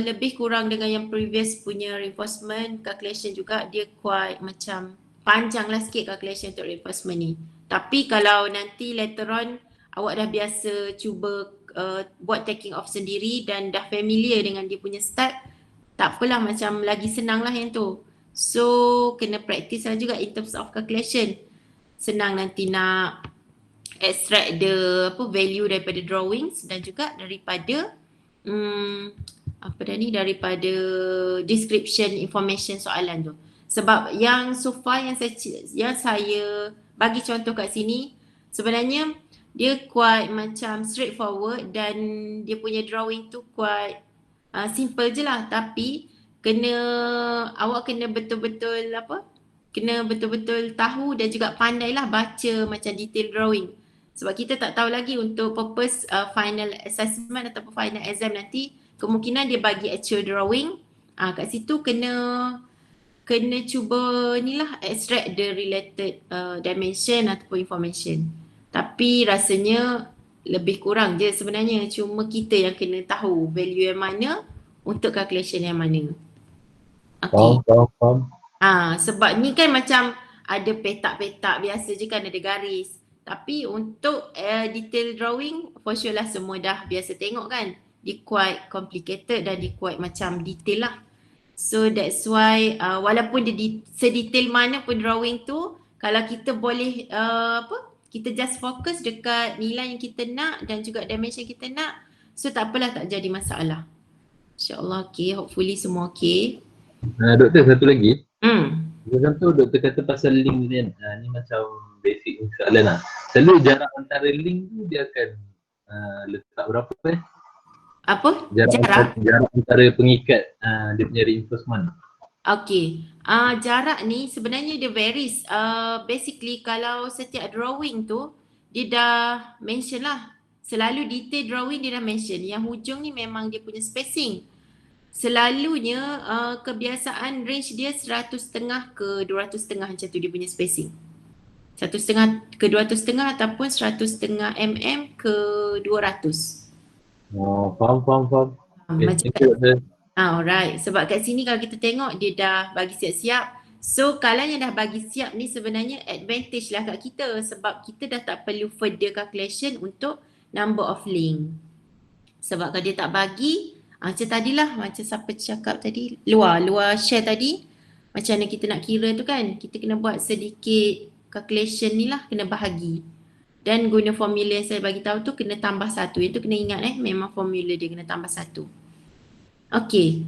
Lebih kurang dengan yang previous punya reinforcement calculation juga, dia quite macam panjang lah sikit calculation untuk reinforcement ni. Tapi kalau nanti later on awak dah biasa cuba buat taking off sendiri dan dah familiar dengan dia punya start, tak apalah, macam lagi senang lah yang tu. So kena practice lah juga in terms of calculation. Senang nanti nak extract the value daripada drawings dan juga daripada daripada description information soalan tu. Sebab yang so far yang saya bagi contoh kat sini, sebenarnya dia quite macam straightforward dan dia punya drawing tu quite simple je lah, tapi awak kena betul-betul kena betul-betul tahu dan juga pandai lah baca macam detail drawing. Sebab kita tak tahu lagi untuk purpose final assessment ataupun final exam nanti, kemungkinan dia bagi actual drawing. Kat situ kena cuba ni lah extract the related dimension ataupun information. Tapi rasanya lebih kurang je sebenarnya, cuma kita yang kena tahu value yang mana untuk calculation yang mana. Okay. Faham. Sebab ni kan macam ada petak-petak biasa je kan, ada garis. Tapi untuk detail drawing, for sure lah semua dah biasa tengok kan. Dia quite complicated dan dia quite macam detail lah. So that's why walaupun dia sedetail mana pun drawing tu, kalau kita boleh kita just fokus dekat nilai yang kita nak dan juga dimension kita nak, so tak apalah, tak jadi masalah. InsyaAllah okay, hopefully semua okay. Doktor, satu lagi. Hmm. Contoh doktor kata pasal link ni kan, ni macam basic soalan lah. Selalu jarak antara link tu dia akan letak berapa Apa? Jarak antara pengikat dia punya reinforcement. Okay. Jarak ni sebenarnya dia varies. Basically kalau setiap drawing tu dia dah mention lah. Selalu detail drawing dia dah mention. Yang hujung ni memang dia punya spacing. Selalunya kebiasaan range dia 100.5 ke 200.5 macam tu dia punya spacing. 100.5 ke 200.5 ataupun 100.5 mm ke 200. Oh, faham. Macam Thank you, doktor. Alright, sebab kat sini kalau kita tengok dia dah bagi siap-siap. So kalau yang dah bagi siap ni sebenarnya advantage lah kat kita, sebab kita dah tak perlu further calculation untuk number of link. Sebab kalau dia tak bagi, macam tadilah, macam siapa cakap tadi, luar share tadi, macam mana kita nak kira tu kan, kita kena buat sedikit calculation ni lah, kena bahagi. Dan guna formula yang saya bagi tahu tu kena tambah 1. Itu kena ingat memang formula dia kena tambah 1. Okay,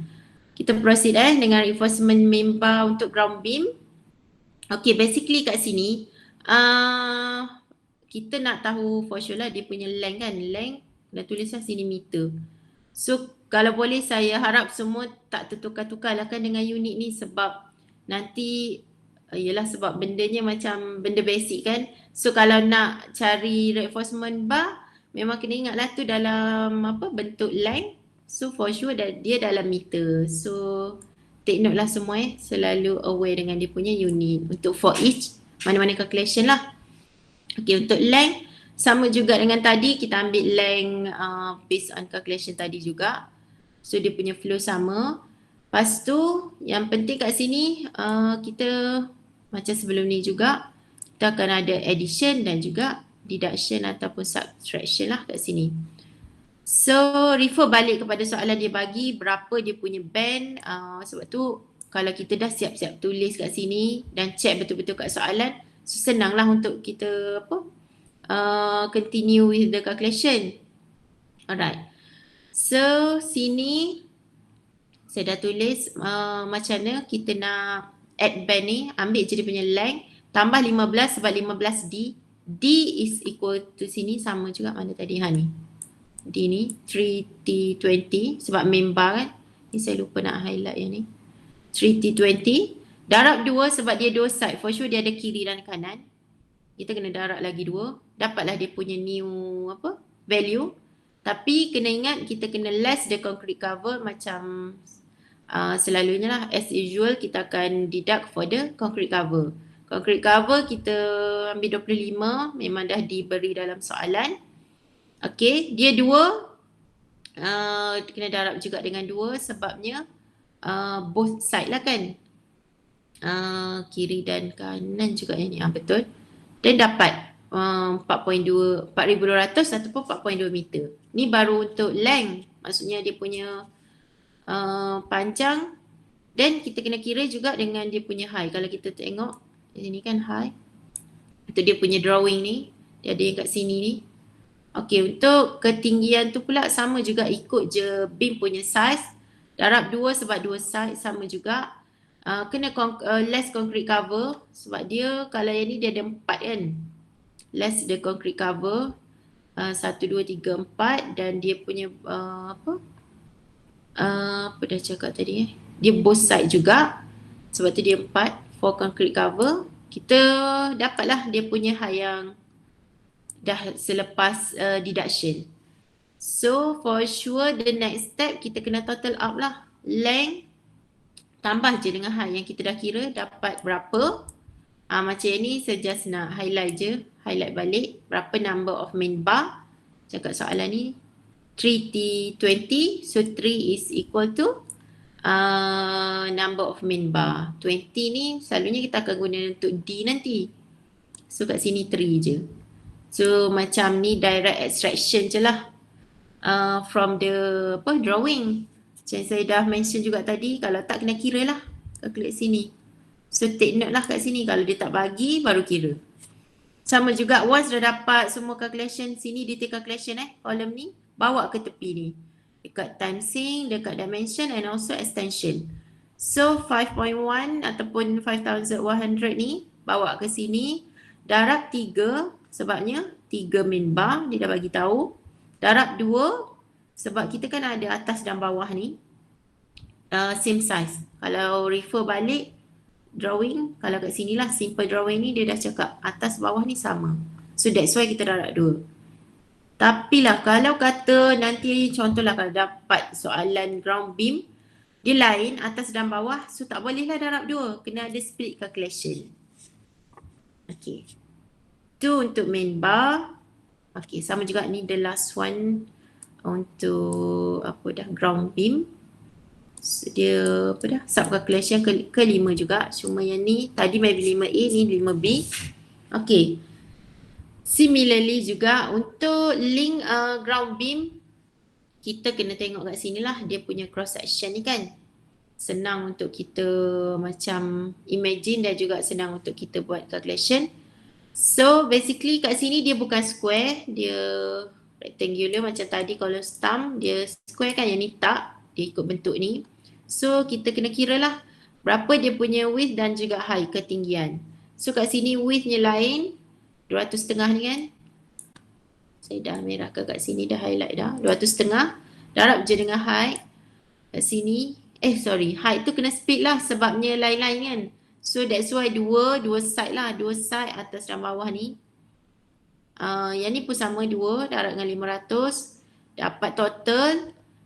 kita proceed dengan reinforcement main bar untuk ground beam. Okay, basically kat sini kita nak tahu for sure lah dia punya length kan. Length dah tulislah sini meter. So kalau boleh saya harap semua tak tertukar-tukar lah kan dengan unit ni, sebab nanti yelah sebab bendanya macam benda basic kan. So kalau nak cari reinforcement bar memang kena ingat lah tu dalam bentuk length. So for sure dia dalam meter. So take note lah semua selalu aware dengan dia punya unit untuk for each mana-mana calculation lah. Okay, untuk length sama juga dengan tadi, kita ambil length based on calculation tadi juga. So dia punya flow sama. Lepas tu yang penting kat sini kita macam sebelum ni juga, kita akan ada addition dan juga deduction ataupun subtraction lah kat sini. So refer balik kepada soalan dia bagi berapa dia punya band. Sebab tu kalau kita dah siap-siap tulis kat sini dan check betul-betul kat soalan, so senanglah untuk kita continue with the calculation. Alright. So sini saya dah tulis macam mana kita nak add band ni. Ambil je dia punya length, tambah 15 sebab 15 D. D is equal to sini sama juga mana tadi ni. D ni 3T20 sebab main bar kan. Ni saya lupa nak highlight yang ni. 3T20 darab 2 sebab dia dua side. For sure dia ada kiri dan kanan. Kita kena darab lagi 2. Dapatlah dia punya new value. Tapi kena ingat kita kena less the concrete cover macam selalunya lah. As usual kita akan deduct for the concrete cover. Concrete cover kita ambil 25. Memang dah diberi dalam soalan. Okay, dia 2. Kena darab juga dengan 2 sebabnya both side lah kan. Kiri dan kanan juga yang ni. Betul. Dan dapat 4.2 4,200 ataupun 4.2 meter. Ni baru untuk length. Maksudnya dia punya panjang. Dan kita kena kira juga dengan dia punya height. Kalau kita tengok di sini kan height. Itu dia punya drawing ni. Dia ada yang kat sini ni. Okey, untuk ketinggian tu pula sama juga, ikut je beam punya size. Darab 2 sebab 2 side sama juga. Kena less concrete cover sebab dia kalau yang ni dia ada 4 kan. Less the concrete cover 1, 2, 3, 4 dan dia punya apa dah cakap tadi dia both side juga sebab tu dia 4 for concrete cover. Kita dapatlah dia punya height yang dah selepas deduction. So for sure the next step kita kena total up lah. Length tambah je dengan height yang kita dah kira dapat berapa. Macam ni saya just nak highlight je, highlight balik berapa number of main bar. Cakap soalan ni 3T20, so 3 is equal to number of main bar. 20 ni selalunya kita akan guna untuk D nanti. So kat sini 3 je. So macam ni direct extraction je lah from the drawing. Macam saya dah mention juga tadi, kalau tak kena kira lah, calculate sini. So take note lah kat sini, kalau dia tak bagi baru kira. Sama juga once dah dapat semua calculation sini, detail calculation column ni, bawa ke tepi ni. Dekat timesync, dekat dimension and also extension. So 5.1 ataupun 5100 ni bawa ke sini, darab 3 sebabnya 3 main bar dia dah bagi tahu. Darab 2 sebab kita kan ada atas dan bawah ni same size. Kalau refer balik drawing, kalau kat sini lah simple drawing ni dia dah cakap atas bawah ni sama. So that's why kita darab 2. Tapi lah kalau kata nanti contohlah kalau dapat soalan ground beam dia lain atas dan bawah, so tak boleh lah darab 2, kena ada split calculation. Okay, tu untuk main bar. Okay, sama juga ni the last one untuk ground beam. So, dia sub calculation ke 5 juga, cuma yang ni tadi maybe 5A, ni 5B. Okay, similarly juga untuk link ground beam, kita kena tengok kat sini lah dia punya cross section ni kan. Senang untuk kita macam imagine dan juga senang untuk kita buat calculation. So basically kat sini dia bukan square, dia rectangular macam tadi. Kalau stump dia square kan, yang ni tak, dia ikut bentuk ni. So kita kena kira lah berapa dia punya width dan juga height, ketinggian. So kat sini widthnya lain, 200,5 ni kan. Saya dah merahkan kat sini, dah highlight dah. 200,5 darab je dengan height. Kat sini, height tu kena split lah sebabnya lain-lain kan. So that's why dua side lah, dua side atas dan bawah ni. Yang ni pun sama 2 darab dengan 500, dapat total.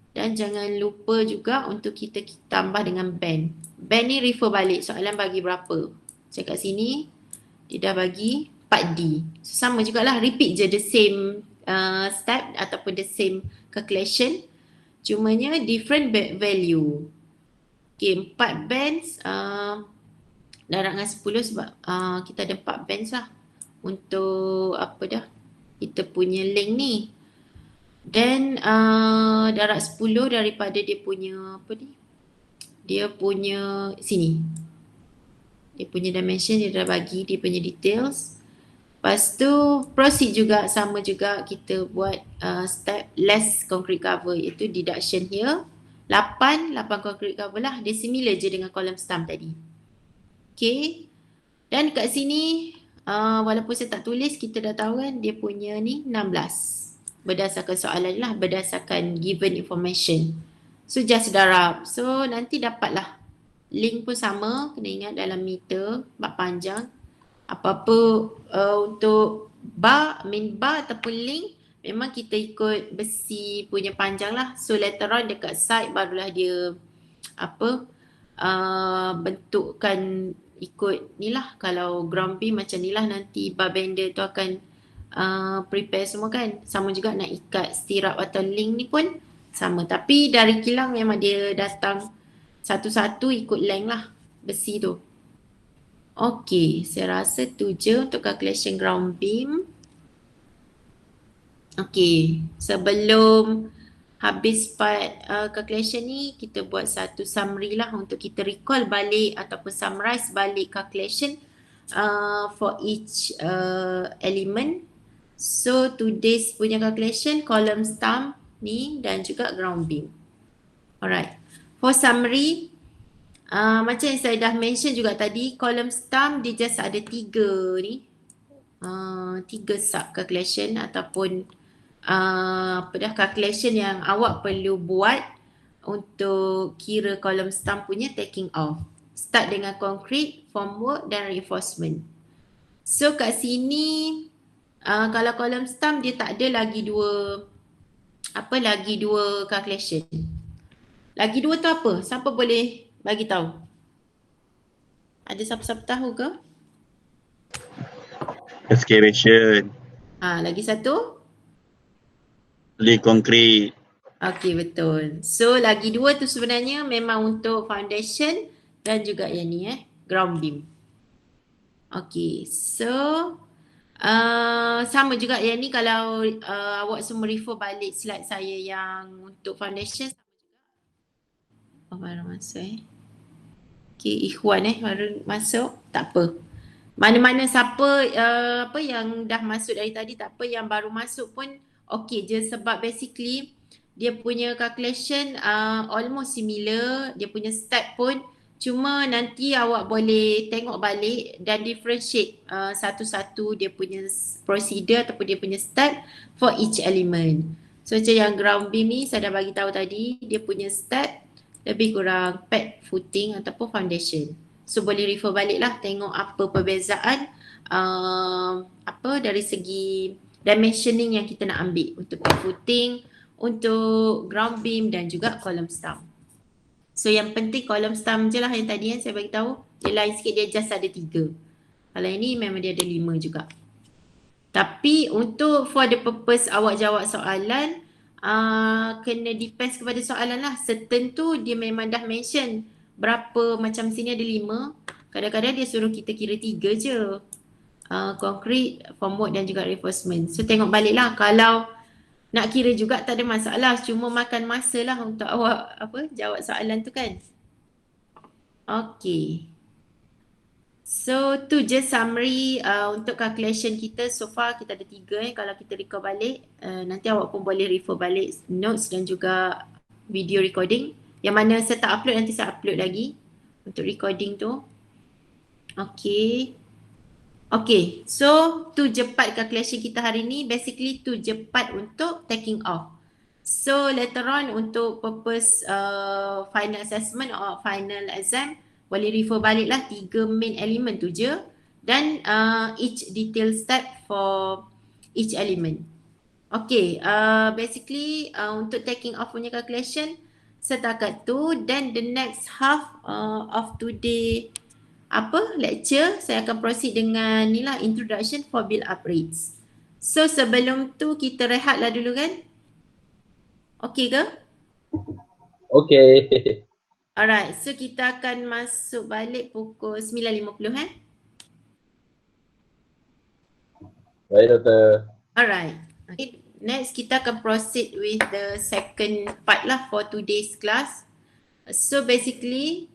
Dan jangan lupa juga untuk kita tambah dengan band. Band ni refer balik soalan bagi berapa. Macam kat sini dia dah bagi 4D. So, sama jugalah, repeat je the same step ataupun the same calculation. Cumanya different value. Okay, 4 bands darab dengan 10 sebab kita ada 4 bands lah untuk kita punya length ni. Dan darab 10 daripada dia punya dia punya sini, dia punya dimension dia dah bagi, dia punya details. Lepas tu proceed juga, sama juga kita buat step less concrete cover, iaitu deduction here. 8 concrete cover lah, dia similar je dengan column stump tadi. Okay, dan kat sini walaupun saya tak tulis, kita dah tahu kan dia punya ni 16 berdasarkan soalan lah, berdasarkan given information. So just darab, so nanti dapatlah. Link pun sama, kena ingat dalam meter, bab panjang. Apa-apa untuk bar, main bar ataupun link, memang kita ikut besi punya panjang lah. So later on dekat side barulah dia bentukkan ikut ni lah. Kalau ground beam macam ni lah, nanti bar bender tu akan prepare semua kan. Sama juga nak ikat stirrup atau link ni pun sama. Tapi dari kilang memang dia datang satu-satu ikut length lah besi tu. Okay, saya rasa tu je untuk calculation ground beam. Okay, sebelum habis part calculation ni, kita buat satu summary lah untuk kita recall balik ataupun summarize balik calculation for each element. So today's punya calculation, column stump ni dan juga ground beam. Alright, for summary, macam yang saya dah mention juga tadi, column stump dia just ada 3 ni, 3 sub calculation ataupun calculation yang awak perlu buat untuk kira column stump punya taking off. Start dengan concrete, formwork dan reinforcement. So kat sini Kalau column sum dia tak ada lagi dua calculation. Lagi dua tu apa? Siapa boleh bagi tahu? Ada siapa-siapa tahu ke? Excavation, Lagi satu? lay concrete. Okey, betul. So lagi dua tu sebenarnya memang untuk foundation dan juga yang ni ground beam. Okey, so sama juga yang ni kalau awak semua refer balik slide saya yang untuk foundation sama juga. Baru masuk Okey, Ikhwan baru masuk. Tak apa. Mana-mana siapa apa yang dah masuk dari tadi tak apa, yang baru masuk pun okey je sebab basically dia punya calculation almost similar, dia punya step pun cuma nanti awak boleh tengok balik dan differentiate satu-satu dia punya procedure ataupun dia punya step for each element. So macam yang ground beam ni saya dah bagi tahu tadi, dia punya step lebih kurang pad, footing ataupun foundation. So boleh refer balik lah tengok apa perbezaan apa dari segi dimensioning yang kita nak ambil untuk pad footing, untuk ground beam dan juga column stump. So yang penting column stump je lah yang tadi saya bagi tahu. Dia lain sikit, dia just ada 3. Kalau ini memang dia ada 5 juga. Tapi untuk for the purpose awak jawab soalan, kena depends kepada soalan lah. Certain tu dia memang dah mention berapa, macam sini ada 5. Kadang-kadang dia suruh kita kira 3 je. Concrete, formwork dan juga reinforcement. So tengok balik lah. Kalau nak kira juga tak ada masalah. Cuma makan masa lah untuk awak jawab soalan tu kan. Okay. So tu je summary untuk calculation kita. So far kita ada 3 kalau kita record balik. Nanti awak pun boleh refer balik notes dan juga video recording. Yang mana saya tak upload, nanti saya upload lagi untuk recording tu. Okay. Okay, so tu je part calculation kita hari ni. Basically tu je part untuk taking off. So later on untuk purpose final assessment or final exam, boleh refer balik lah 3 main element tu je dan each detail step for each element. Okay, basically untuk taking off punya calculation setakat tu. Then the next half of today lecture, saya akan proceed dengan ni lah, introduction for build up rates. So sebelum tu kita rehat lah dulu kan? Okay ke? Okay. Alright, so kita akan masuk balik pukul 9.50 Baik doktor. Alright. Okay. Next kita akan proceed with the second part lah for today's class. So basically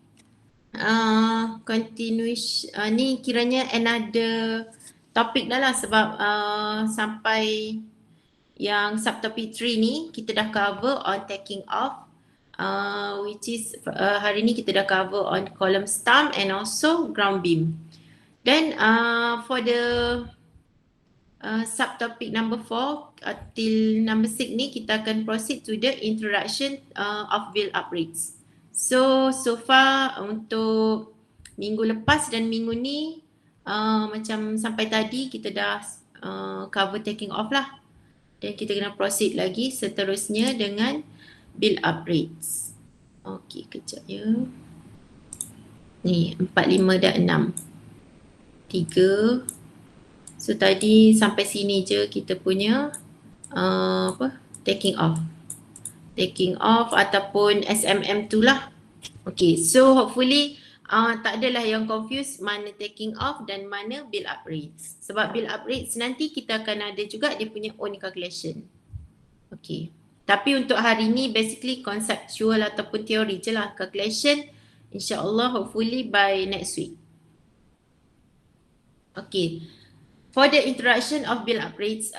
ni kiranya another topik dah lah sebab sampai yang subtopic 3 ni kita dah cover on taking off, which is hari ni kita dah cover on column stump and also ground beam. Then for the subtopic number 4 till number 6 ni kita akan proceed to the introduction of build up rates. So far untuk minggu lepas dan minggu ni macam sampai tadi kita dah cover taking off lah. Dan kita kena proceed lagi seterusnya dengan build up rates. Okey, kejap ya. Ni 4, 5 dan 6. 3. So tadi sampai sini je kita punya taking off. Taking off ataupun SMM tu lah. Okay, so hopefully tak adalah yang confused mana taking off dan mana build up rates. Sebab build up rates nanti kita akan ada juga dia punya own calculation. Okay, tapi untuk hari ni basically conceptual ataupun teori je lah calculation. InsyaAllah hopefully by next week. Okay. For the introduction of build up rates,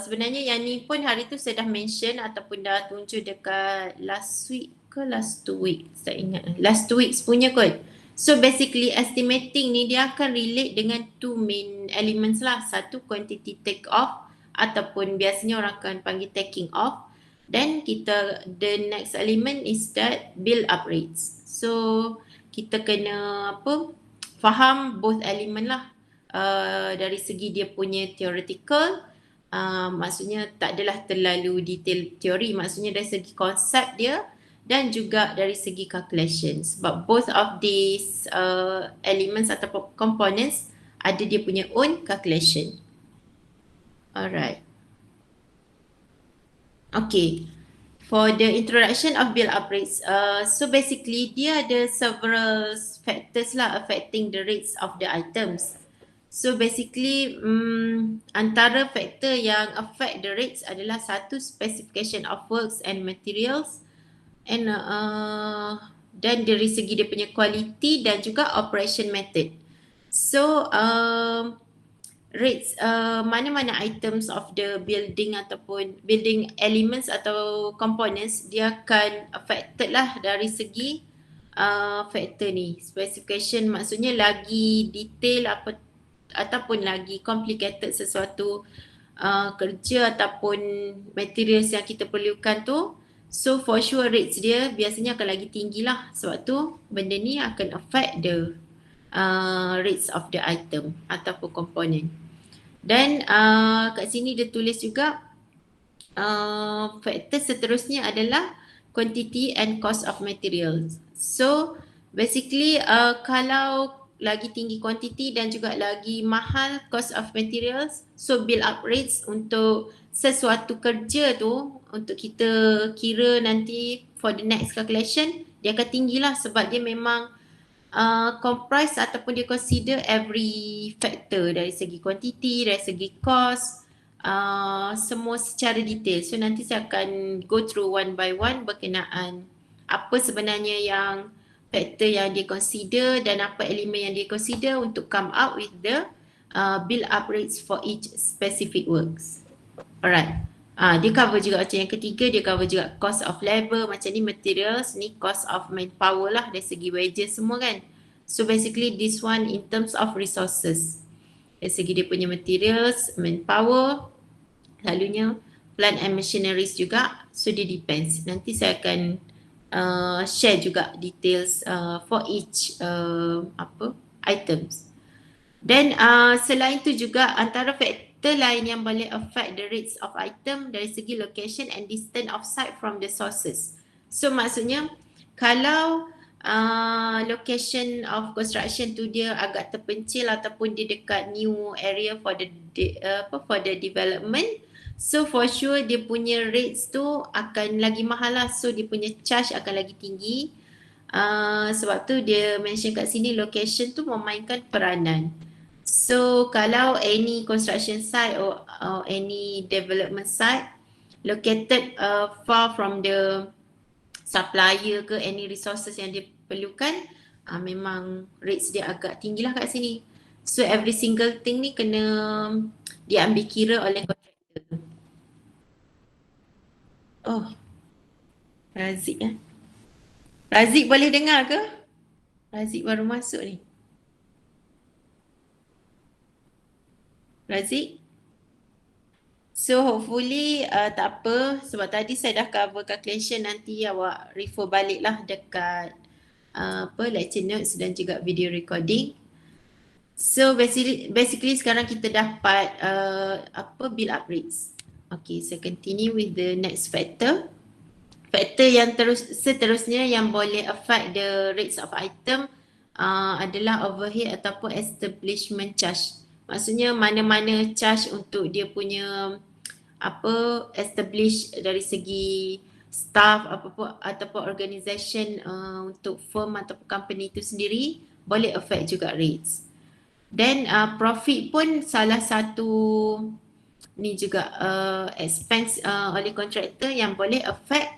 sebenarnya yang ni pun hari tu saya dah mention ataupun dah tunjuk dekat last week ke last 2 weeks, tak ingat. Last 2 weeks punya kot. So basically estimating ni dia akan relate dengan 2 main elements lah. Satu quantity take off ataupun biasanya orang akan panggil taking off. Then the next element is that build up rates. So kita kena faham both element lah. Dari segi dia punya theoretical Maksudnya tak adalah terlalu detail teori, maksudnya dari segi konsep dia dan juga dari segi calculation. Sebab both of these elements atau components ada dia punya own calculation. Alright. Okay. For the introduction of build-up rates, so basically dia ada several factors lah affecting the rates of the items. So basically antara faktor yang affect the rates adalah satu, specification of works and materials, and dan dari segi dia punya quality dan juga operation method. So rates mana-mana items of the building ataupun building elements atau components dia akan affected lah dari segi factor ni. Specification maksudnya lagi detail apa ataupun lagi complicated sesuatu kerja ataupun materials yang kita perlukan tu, so for sure rates dia biasanya akan lagi tinggi lah. Sebab tu benda ni akan affect the rates of the item ataupun component. Dan kat sini dia tulis juga faktor seterusnya adalah quantity and cost of materials. So basically kalau lagi tinggi quantity dan juga lagi mahal cost of materials, so build up rates untuk sesuatu kerja tu untuk kita kira nanti for the next calculation dia akan tinggi lah, sebab dia memang comprise ataupun dia consider every factor dari segi quantity, dari segi cost, semua secara detail. So nanti saya akan go through one by one berkenaan apa sebenarnya yang factor yang dia consider dan apa elemen yang dia consider untuk come out with the build up rates for each specific works. Alright. Dia cover juga macam yang ketiga, dia cover juga cost of labor, macam ni materials, ni cost of manpower lah dari segi wages semua kan. So basically this one in terms of resources. Dari segi dia punya materials, manpower, lalunya plant and machineries juga. So dia depends. Nanti saya akan share juga details for each items. Dan selain itu juga antara faktor lain yang boleh affect the rates of item dari segi location and distance of site from the sources. So maksudnya kalau location of construction tu dia agak terpencil ataupun dia dekat new area for the development, so for sure dia punya rates tu akan lagi mahal lah. So dia punya charge akan lagi tinggi. Sebab tu dia mention kat sini location tu memainkan peranan. So kalau any construction site or any development site located far from the supplier ke any resources yang dia perlukan, memang rates dia agak tinggi lah kat sini. So every single thing ni kena diambil kira oleh contractor. Oh, Razik Razik boleh dengar ke? Razik baru masuk ni. Razik? So hopefully tak apa, sebab tadi saya dah cover calculation, nanti awak refer balik lah dekat lecture notes dan juga video recording. So basically sekarang kita dapat build up rates. Okay, so continue with the next factor. Faktor yang seterusnya yang boleh affect the rates of item adalah overhead ataupun establishment charge. Maksudnya mana-mana charge untuk dia punya establish dari segi staff ataupun organisation untuk firm ataupun company itu sendiri boleh affect juga rates. Dan profit pun salah satu ni juga expense oleh contractor yang boleh affect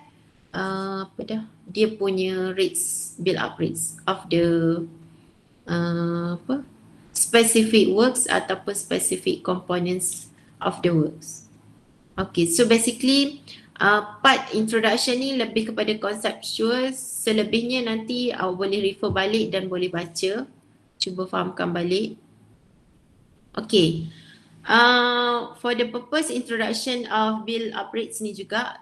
dia punya rates, build up rates of the specific works ataupun specific components of the works. Okay, so basically part introduction ni lebih kepada conceptual, selebihnya nanti awak boleh refer balik dan boleh baca, cuba fahamkan balik. Okay, for the purpose introduction of build up rates ni juga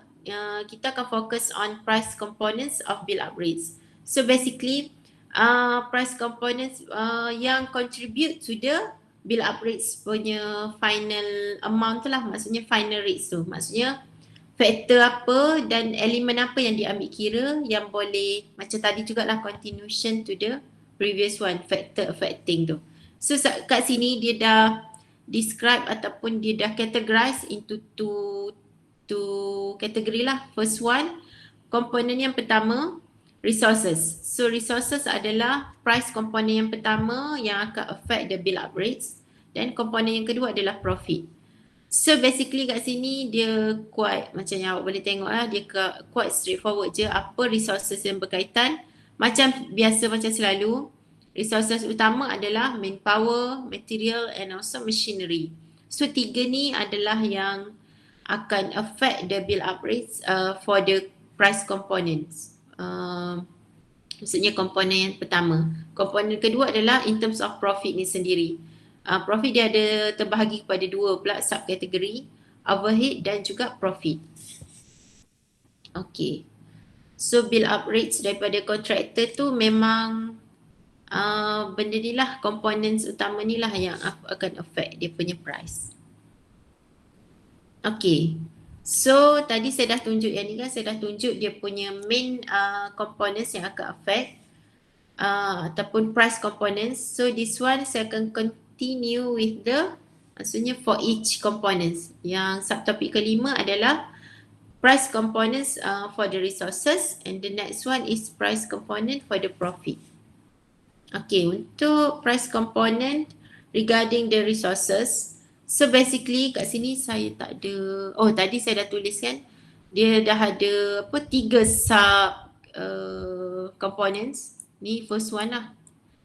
kita akan fokus on price components of build up rates. So basically price components yang contribute to the bill up rates punya final amount tu lah, maksudnya final rates tu. Maksudnya faktor apa dan elemen apa yang diambil kira yang boleh, macam tadi jugalah continuation to the previous one, factor affecting tu. So kat sini dia dah describe ataupun dia dah categorize into two category lah. First one, komponen yang pertama, resources. So resources adalah price komponen yang pertama yang akan affect the bill up rates, dan komponen yang kedua adalah profit. So basically kat sini dia quite, macam yang awak boleh tengok lah, dia quite straightforward je apa resources yang berkaitan. Macam biasa, macam selalu, resources utama adalah manpower, material and also machinery. So tiga ni adalah yang akan affect the bill up rates for the price components. Maksudnya komponen yang pertama. Komponen kedua adalah in terms of profit ni sendiri. Profit dia ada terbahagi kepada dua pula subkategori, overhead dan juga profit. Okay. So bill up rates daripada kontraktor tu memang benda ni lah, components utama ni lah yang akan affect dia punya price. Okay. So tadi saya dah tunjuk yang ni kan, saya dah tunjuk dia punya main components yang akan affect ataupun price components. So this one saya akan continue with the, maksudnya for each components. Yang subtopik kelima adalah price components for the resources, and the next one is price component for the profit. Okay, untuk price component regarding the resources, so basically kat sini saya tak ada, tadi saya dah tulis kan, dia dah ada apa, 3 sub components. Ni first one lah,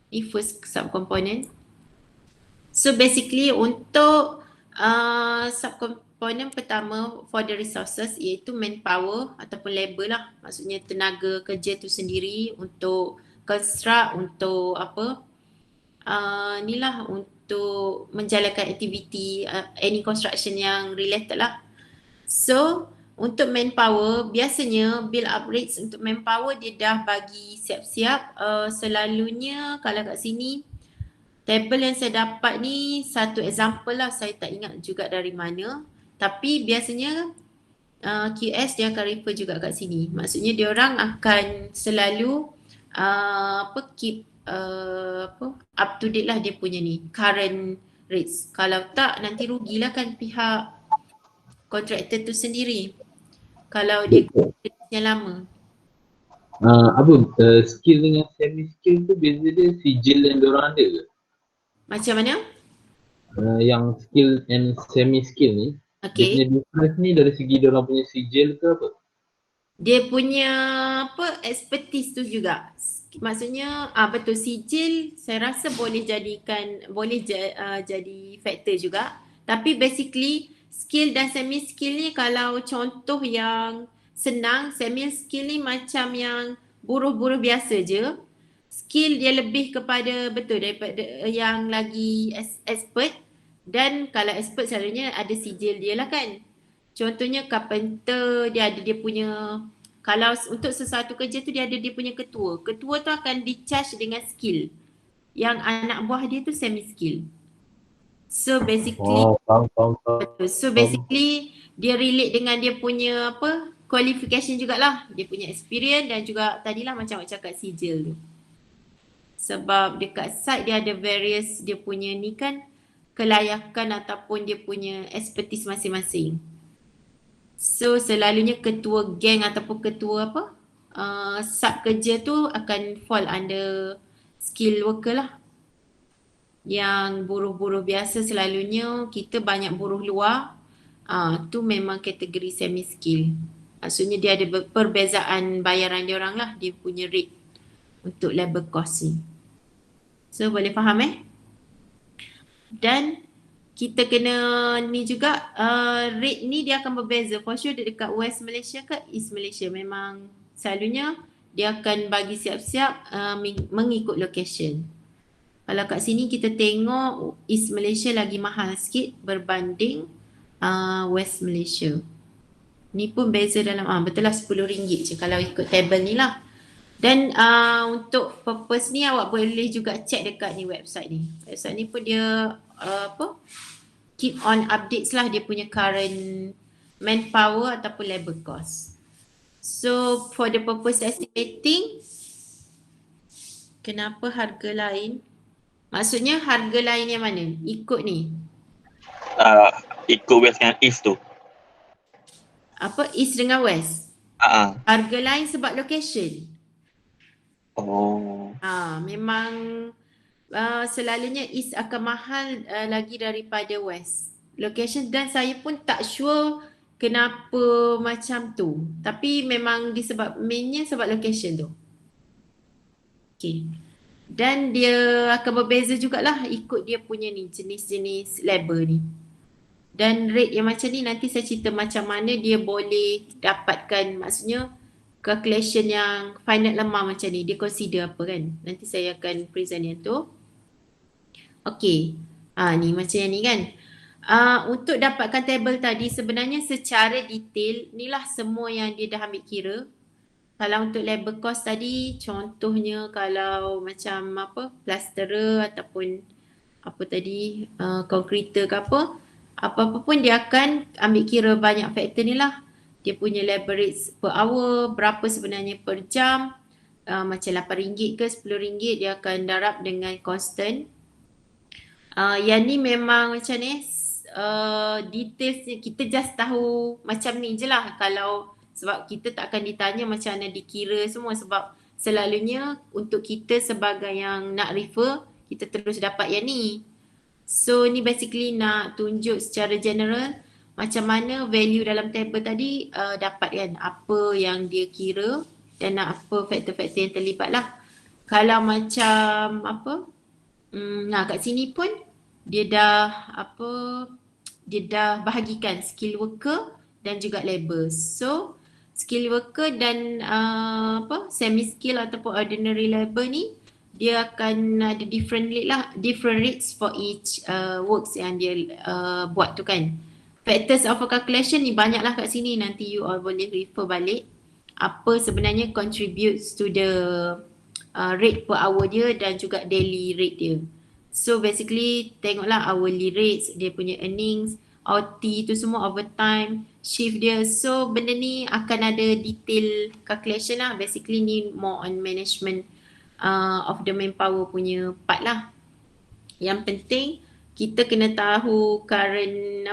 ni first sub component. So basically untuk subcomponent pertama for the resources iaitu manpower ataupun labor lah, maksudnya tenaga kerja tu sendiri untuk construct, untuk apa, ni lah, untuk menjalankan aktiviti any construction yang related lah. So untuk manpower, biasanya bill up rates untuk manpower dia dah bagi siap-siap. Selalunya kalau kat sini table yang saya dapat ni satu example lah, saya tak ingat juga dari mana, tapi biasanya QS dia akan refer juga kat sini. Maksudnya dia orang akan selalu keep up to date lah dia punya ni current rates. Kalau tak nanti rugilah kan pihak kontraktor tu sendiri kalau dia yang lama. Skill dengan semi skill tu beza dia sijil yang diorang ada ke? Macam mana? Yang skill and semi skill ni, Okay. dia punya difference ni dari segi diorang punya sijil ke apa? Dia punya expertise tu juga. Maksudnya betul, sijil saya rasa boleh jadikan, boleh jadi faktor juga. Tapi basically skill dan semi skill ni, kalau contoh yang senang, semi skill ni macam yang buruh-buruh biasa je. Skill dia lebih kepada betul daripada yang lagi expert, dan kalau expert selalunya ada sijil dia lah kan. Contohnya carpenter, dia ada dia punya, kalau untuk sesuatu kerja tu dia ada dia punya ketua. Ketua tu akan di-charge dengan skill. Yang anak buah dia tu semi skill. So basically betul. So basically dia relate dengan dia punya qualification jugalah. Dia punya experience dan juga tadilah macam awak cakap sijil tu. Sebab dekat site dia ada various dia punya ni kan, kelayakan ataupun dia punya expertise masing-masing. So selalunya ketua geng ataupun ketua sub kerja tu akan fall under skill worker lah. Yang buruh-buruh biasa selalunya kita banyak buruh luar, tu memang kategori semi skill. Maksudnya dia ada perbezaan bayaran dia orang lah, dia punya rate untuk labor cost ni. So boleh faham Dan kita kena ni juga, rate ni dia akan berbeza. For sure dekat West Malaysia ke East Malaysia, memang selalunya dia akan bagi siap-siap mengikut location. Kalau kat sini kita tengok East Malaysia lagi mahal sikit berbanding West Malaysia. Ni pun beza dalam, betul lah RM10 je kalau ikut table ni lah. Dan untuk purpose ni awak boleh juga check dekat ni website ni. Website ni pun dia keep on updates lah dia punya current manpower ataupun labor cost. So for the purpose estimating, kenapa harga lain? Maksudnya harga lain yang mana? Ikut ni. Ikut west dengan east tu. Apa? East dengan west. Harga lain sebab location. Oh. Memang selalunya east akan mahal lagi daripada west. Location, dan saya pun tak sure kenapa macam tu. Tapi memang mainnya sebab location tu. Okay. Dan dia akan berbeza jugalah ikut dia punya ni jenis-jenis labor ni. Dan rate yang macam ni nanti saya cerita macam mana dia boleh dapatkan, maksudnya calculation yang finite lemah macam ni, dia consider apa kan. Nanti saya akan present yang tu. Okay. Ni macam yang ni kan. Untuk dapatkan table tadi sebenarnya secara detail inilah semua yang dia dah ambil kira. Kalau untuk labor cost tadi, contohnya kalau macam plasterer ataupun concreter ke apa-apa pun dia akan ambil kira banyak faktor ni lah. Dia punya labor rates per hour, berapa sebenarnya per jam, macam RM8 ke RM10 dia akan darab dengan constant. Yang ni memang macam ni, details kita just tahu macam ni je lah, sebab kita tak akan ditanya macam mana dikira semua, sebab selalunya untuk kita sebagai yang nak refer, kita terus dapat yang ni. So ni basically nak tunjuk secara general macam mana value dalam table tadi dapat kan, apa yang dia kira dan apa faktor-faktor yang terlibat lah. Kalau macam kat sini pun dia dah bahagikan skill worker dan juga labor. So skill worker dan semi skill ataupun ordinary labor ni dia akan ada different rates for each works yang dia buat tu kan. Factors of a calculation ni banyaklah kat sini, nanti you all boleh refer balik apa sebenarnya contributes to the rate per hour dia dan juga daily rate dia. So basically tengoklah hourly rates, dia punya earnings, OT tu semua, overtime, shift dia. So benda ni akan ada detail calculation lah. Basically ni more on management of the manpower punya part lah. Yang penting kita kena tahu current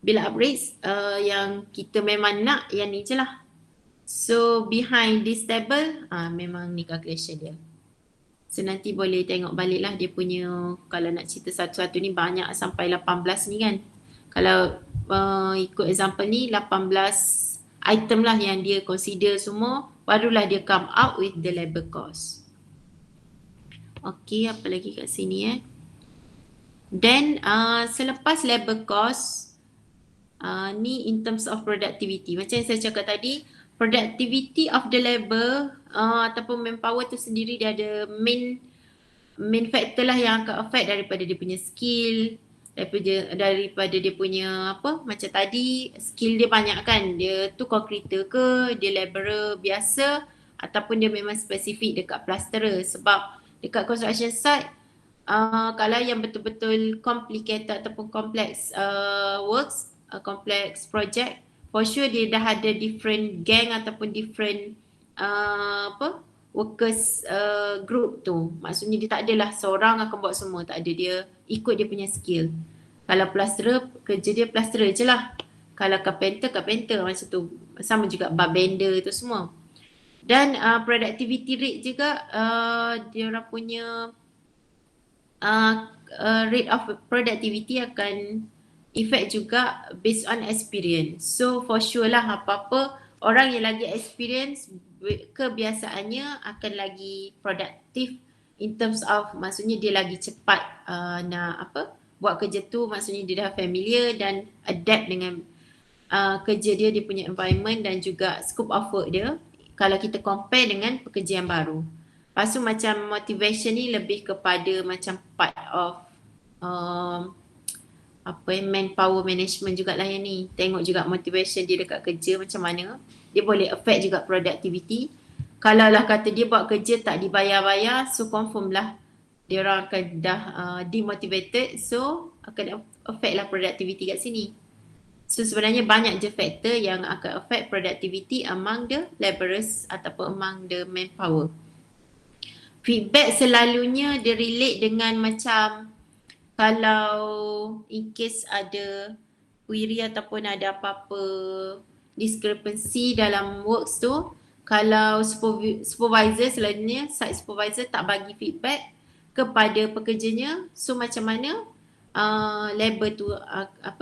bill up rates yang kita memang nak yang ni je lah. So behind this table memang ni calculation dia. So nanti boleh tengok balik lah dia punya, kalau nak cerita satu-satu ni banyak sampai 18 ni kan. Kalau ikut example ni 18 item lah yang dia consider semua, barulah dia come out with the labor cost. Okay, apa lagi kat sini Then selepas labor cost, ni in terms of productivity. Macam yang saya cakap tadi, productivity of the labor ataupun manpower tu sendiri dia ada main factor lah yang akan affect daripada dia punya skill, daripada dia punya macam tadi skill dia banyak kan, dia tu concreter ke, dia laborer biasa ataupun dia memang spesifik dekat plasterer. Sebab dekat construction site kalau yang betul-betul complicated ataupun complex works, complex project, for sure dia dah ada different gang ataupun different workers group tu. Maksudnya dia tak adalah seorang akan buat semua, tak ada, dia ikut dia punya skill. Kalau plasterer, kerja dia plasterer je lah. Kalau carpenter macam tu. Sama juga barbender tu semua. Dan productivity rate juga dia orang punya rate of productivity akan effect juga based on experience. So for sure lah apa-apa orang yang lagi experience kebiasaannya akan lagi produktif in terms of, maksudnya dia lagi cepat nak buat kerja tu, maksudnya dia dah familiar dan adapt dengan kerja dia punya environment dan juga scope of work dia kalau kita compare dengan pekerja yang baru. Lepas tu macam motivation ni lebih kepada macam part of manpower management jugalah yang ni. Tengok juga motivation dia dekat kerja macam mana. Dia boleh affect juga productivity. Kalau lah kata dia buat kerja tak dibayar-bayar, so confirm lah dia orang akan dah demotivated, so akan affect lah productivity kat sini. So sebenarnya banyak je faktor yang akan affect productivity among the laborers ataupun among the manpower. Feedback selalunya dia relate dengan macam kalau in case ada query ataupun ada apa-apa discrepancy dalam works tu, kalau supervisor selalunya, site supervisor tak bagi feedback kepada pekerjanya, so macam mana labor tu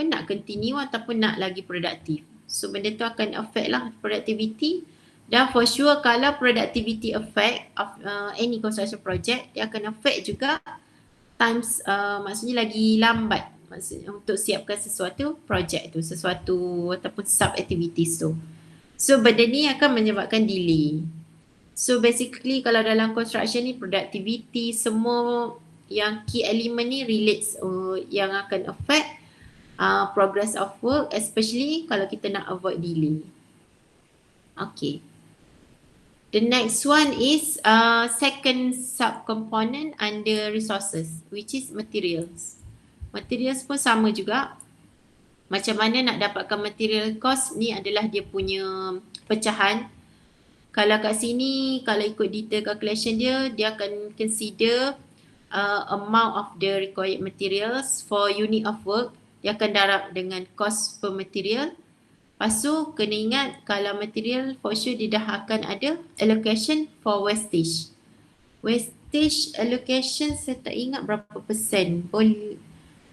nak continue ataupun nak lagi produktif. So benda tu akan affect lah productivity. Dan for sure kalau productivity affect of any construction project, dia akan affect juga times, maksudnya lagi lambat maksudnya untuk siapkan sesuatu project tu, sesuatu ataupun sub activities tu. So benda ni akan menyebabkan delay. So basically kalau dalam construction ni productivity, semua yang key element ni relates yang akan affect progress of work, especially kalau kita nak avoid delay. Okay. The next one is second subcomponent under resources, which is materials. Materials pun sama juga. Macam mana nak dapatkan material cost ni adalah dia punya pecahan. Kalau kat sini, kalau ikut detail calculation dia, dia akan consider amount of the required materials for unit of work. Dia akan darab dengan cost per material. Lepas tu kena ingat kalau material for sure dia dah akan ada allocation for wastage. Wastage allocation saya tak ingat berapa persen. Boleh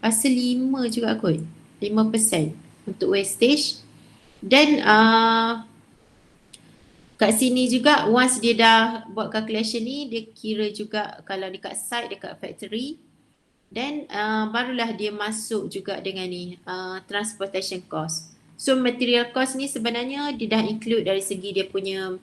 rasa 5 juga kot. 5% untuk wastage. Dan kat sini juga once dia dah buat calculation ni, dia kira juga kalau dekat site, dekat factory. Dan barulah dia masuk juga dengan ni transportation cost. So material cost ni sebenarnya dia dah include dari segi dia punya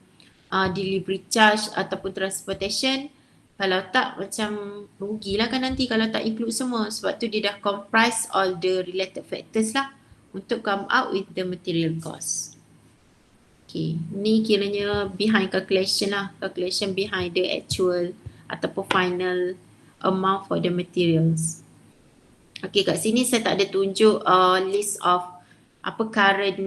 delivery charge ataupun transportation. Kalau tak macam rugilah kan nanti kalau tak include semua. Sebab tu dia dah comprise all the related factors lah untuk come out with the material cost. Okay, ni kiranya behind calculation lah. Calculation behind the actual ataupun final amount for the materials. Okay, kat sini saya tak ada tunjuk list of apa current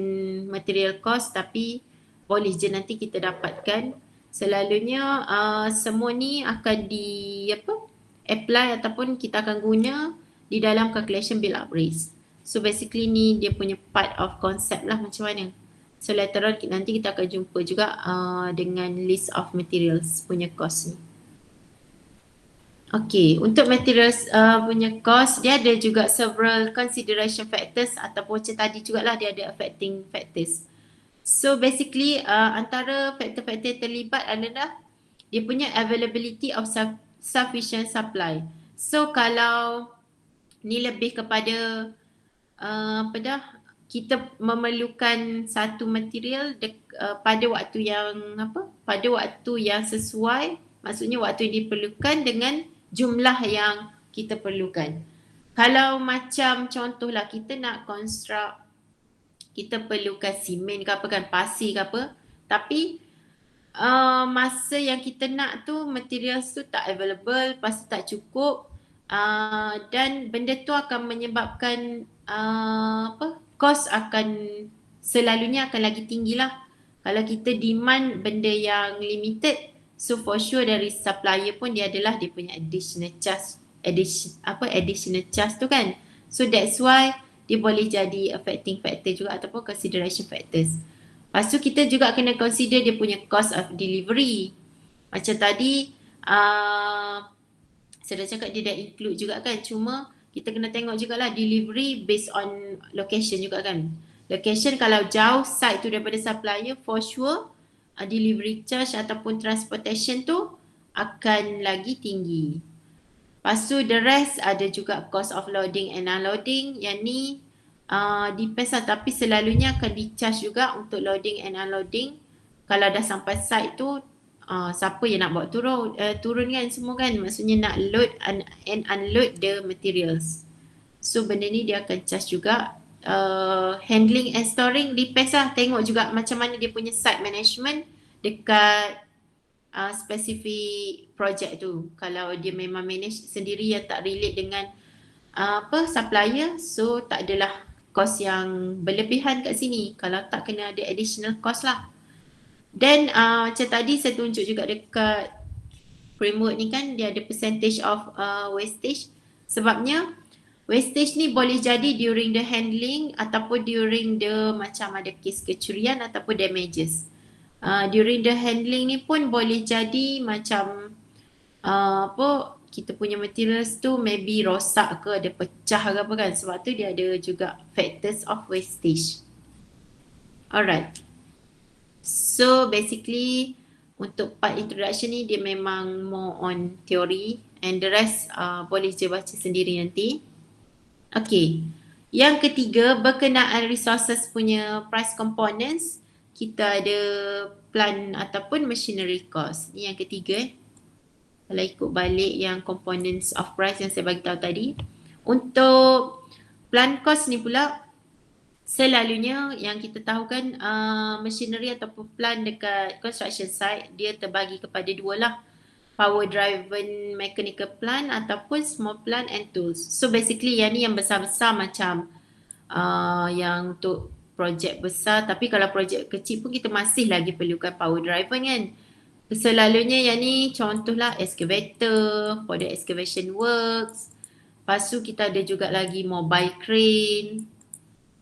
material cost, tapi boleh je nanti kita dapatkan. Selalunya semua ni akan apply ataupun kita akan guna di dalam calculation build up risk. So basically ni dia punya part of concept lah macam mana. So later on nanti kita akan jumpa juga dengan list of materials punya cost ni. Okay, untuk materials punya cost, dia ada juga several consideration factors ataupun macam tadi jugalah dia ada affecting factors. So basically antara faktor-faktor terlibat adalah dia punya availability of sufficient supply. So kalau ni lebih kepada kita memerlukan satu material pada waktu yang sesuai, maksudnya waktu yang diperlukan dengan jumlah yang kita perlukan. Kalau macam contohlah kita nak construct, kita perlukan simen ke apa kan, pasir ke apa, tapi masa yang kita nak tu materials tu tak available, pasir tak cukup, dan benda tu akan menyebabkan cost akan selalunya akan lagi tinggi lah. Kalau kita demand benda yang limited, so for sure dari supplier pun dia adalah dia punya additional charge, additional charge tu kan. So that's why dia boleh jadi affecting factor juga ataupun consideration factors. Lepas tu kita juga kena consider dia punya cost of delivery. Macam tadi saya dah cakap dia dah include juga kan, cuma kita kena tengok jugalah delivery based on location juga kan. Location kalau jauh site tu daripada supplier, for sure delivery charge ataupun transportation tu akan lagi tinggi. Lepas tu the rest ada juga cost of loading and unloading. Yang ni depends lah, tapi selalunya akan di-charge juga untuk loading and unloading. Kalau dah sampai site tu siapa yang nak bawa turun kan semua kan, maksudnya nak load and unload the materials. So benda ni dia akan charge juga. Handling and storing depends lah, tengok juga macam mana dia punya site management dekat spesifik project tu. Kalau dia memang manage sendiri yang tak relate dengan supplier, so tak adalah cost yang berlebihan kat sini. Kalau tak, kena ada additional cost lah. Dan macam tadi saya tunjuk juga dekat framework ni kan, dia ada percentage of wastage. Sebabnya wastage ni boleh jadi during the handling ataupun during the macam ada kes kecurian ataupun damages. During the handling ni pun boleh jadi macam kita punya materials tu maybe rosak ke, ada pecah ke apa kan. Sebab tu dia ada juga factors of wastage. Alright. So basically untuk part introduction ni dia memang more on theory and the rest boleh je baca sendiri nanti. Okay. Yang ketiga, berkenaan resources punya price components, kita ada plant ataupun machinery cost. Ni yang ketiga. Kalau ikut balik yang components of price yang saya bagi tahu tadi. Untuk plant cost ni pula, selalunya yang kita tahu kan machinery ataupun plant dekat construction site, dia terbagi kepada dua lah. Power driven mechanical plant ataupun small plant and tools. So basically yang ni yang besar-besar macam yang untuk projek besar, tapi kalau projek kecil pun kita masih lagi perlukan power driven kan. Selalunya yang ni contohlah excavator for the excavation works. Lepas tu kita ada juga lagi mobile crane.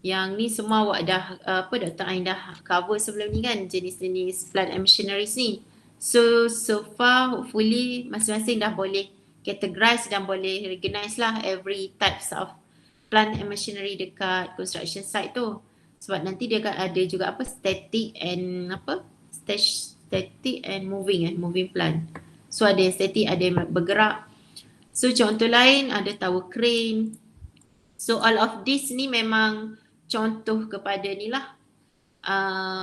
Yang ni semua awak dah Dr. Ain dah cover sebelum ni kan, jenis-jenis plant and machineries ni. So far hopefully masing-masing dah boleh categorize dan boleh recognize lah every types of plant and machinery dekat construction site tu. Sebab nanti dia akan ada juga static and static and moving plant. So ada yang static, ada yang bergerak. So contoh lain ada tower crane. So all of this ni memang contoh kepada ni lah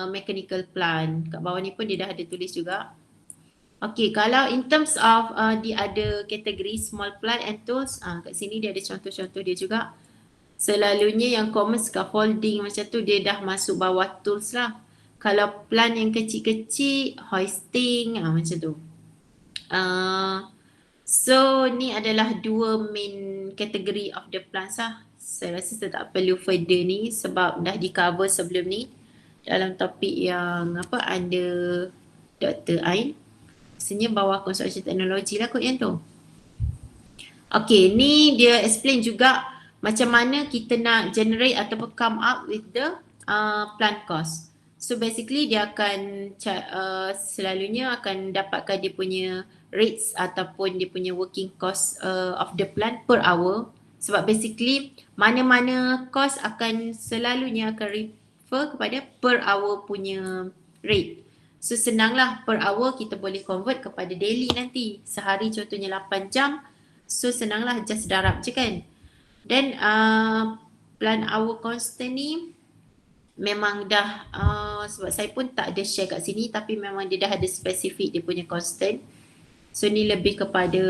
mechanical plant. Kat bawah ni pun dia dah ada tulis juga. Okay, kalau in terms of dia ada kategori small plant and tools, kat sini dia ada contoh-contoh dia juga. Selalunya yang common scaffolding macam tu dia dah masuk bawah tools lah. Kalau plant yang kecil-kecil, hoisting macam tu. So ni adalah dua main kategori of the plants lah. Saya rasa saya tak perlu further ni sebab dah di cover sebelum ni dalam topik yang under Dr. Ain. Maksudnya bawah construction technology lah kot yang tu. Okay, ni dia explain juga macam mana kita nak generate ataupun come up with the plant cost. So basically dia akan selalunya akan dapatkan dia punya rates ataupun dia punya working cost of the plant per hour. Sebab basically mana-mana cost akan selalunya akan refer kepada per hour punya rate. So senanglah, per hour kita boleh convert kepada daily nanti. Sehari contohnya 8 jam. So senanglah, just darab je kan. Dan plant hour constant ni memang dah sebab saya pun tak ada share kat sini, tapi memang dia dah ada spesifik dia punya constant. So ni lebih kepada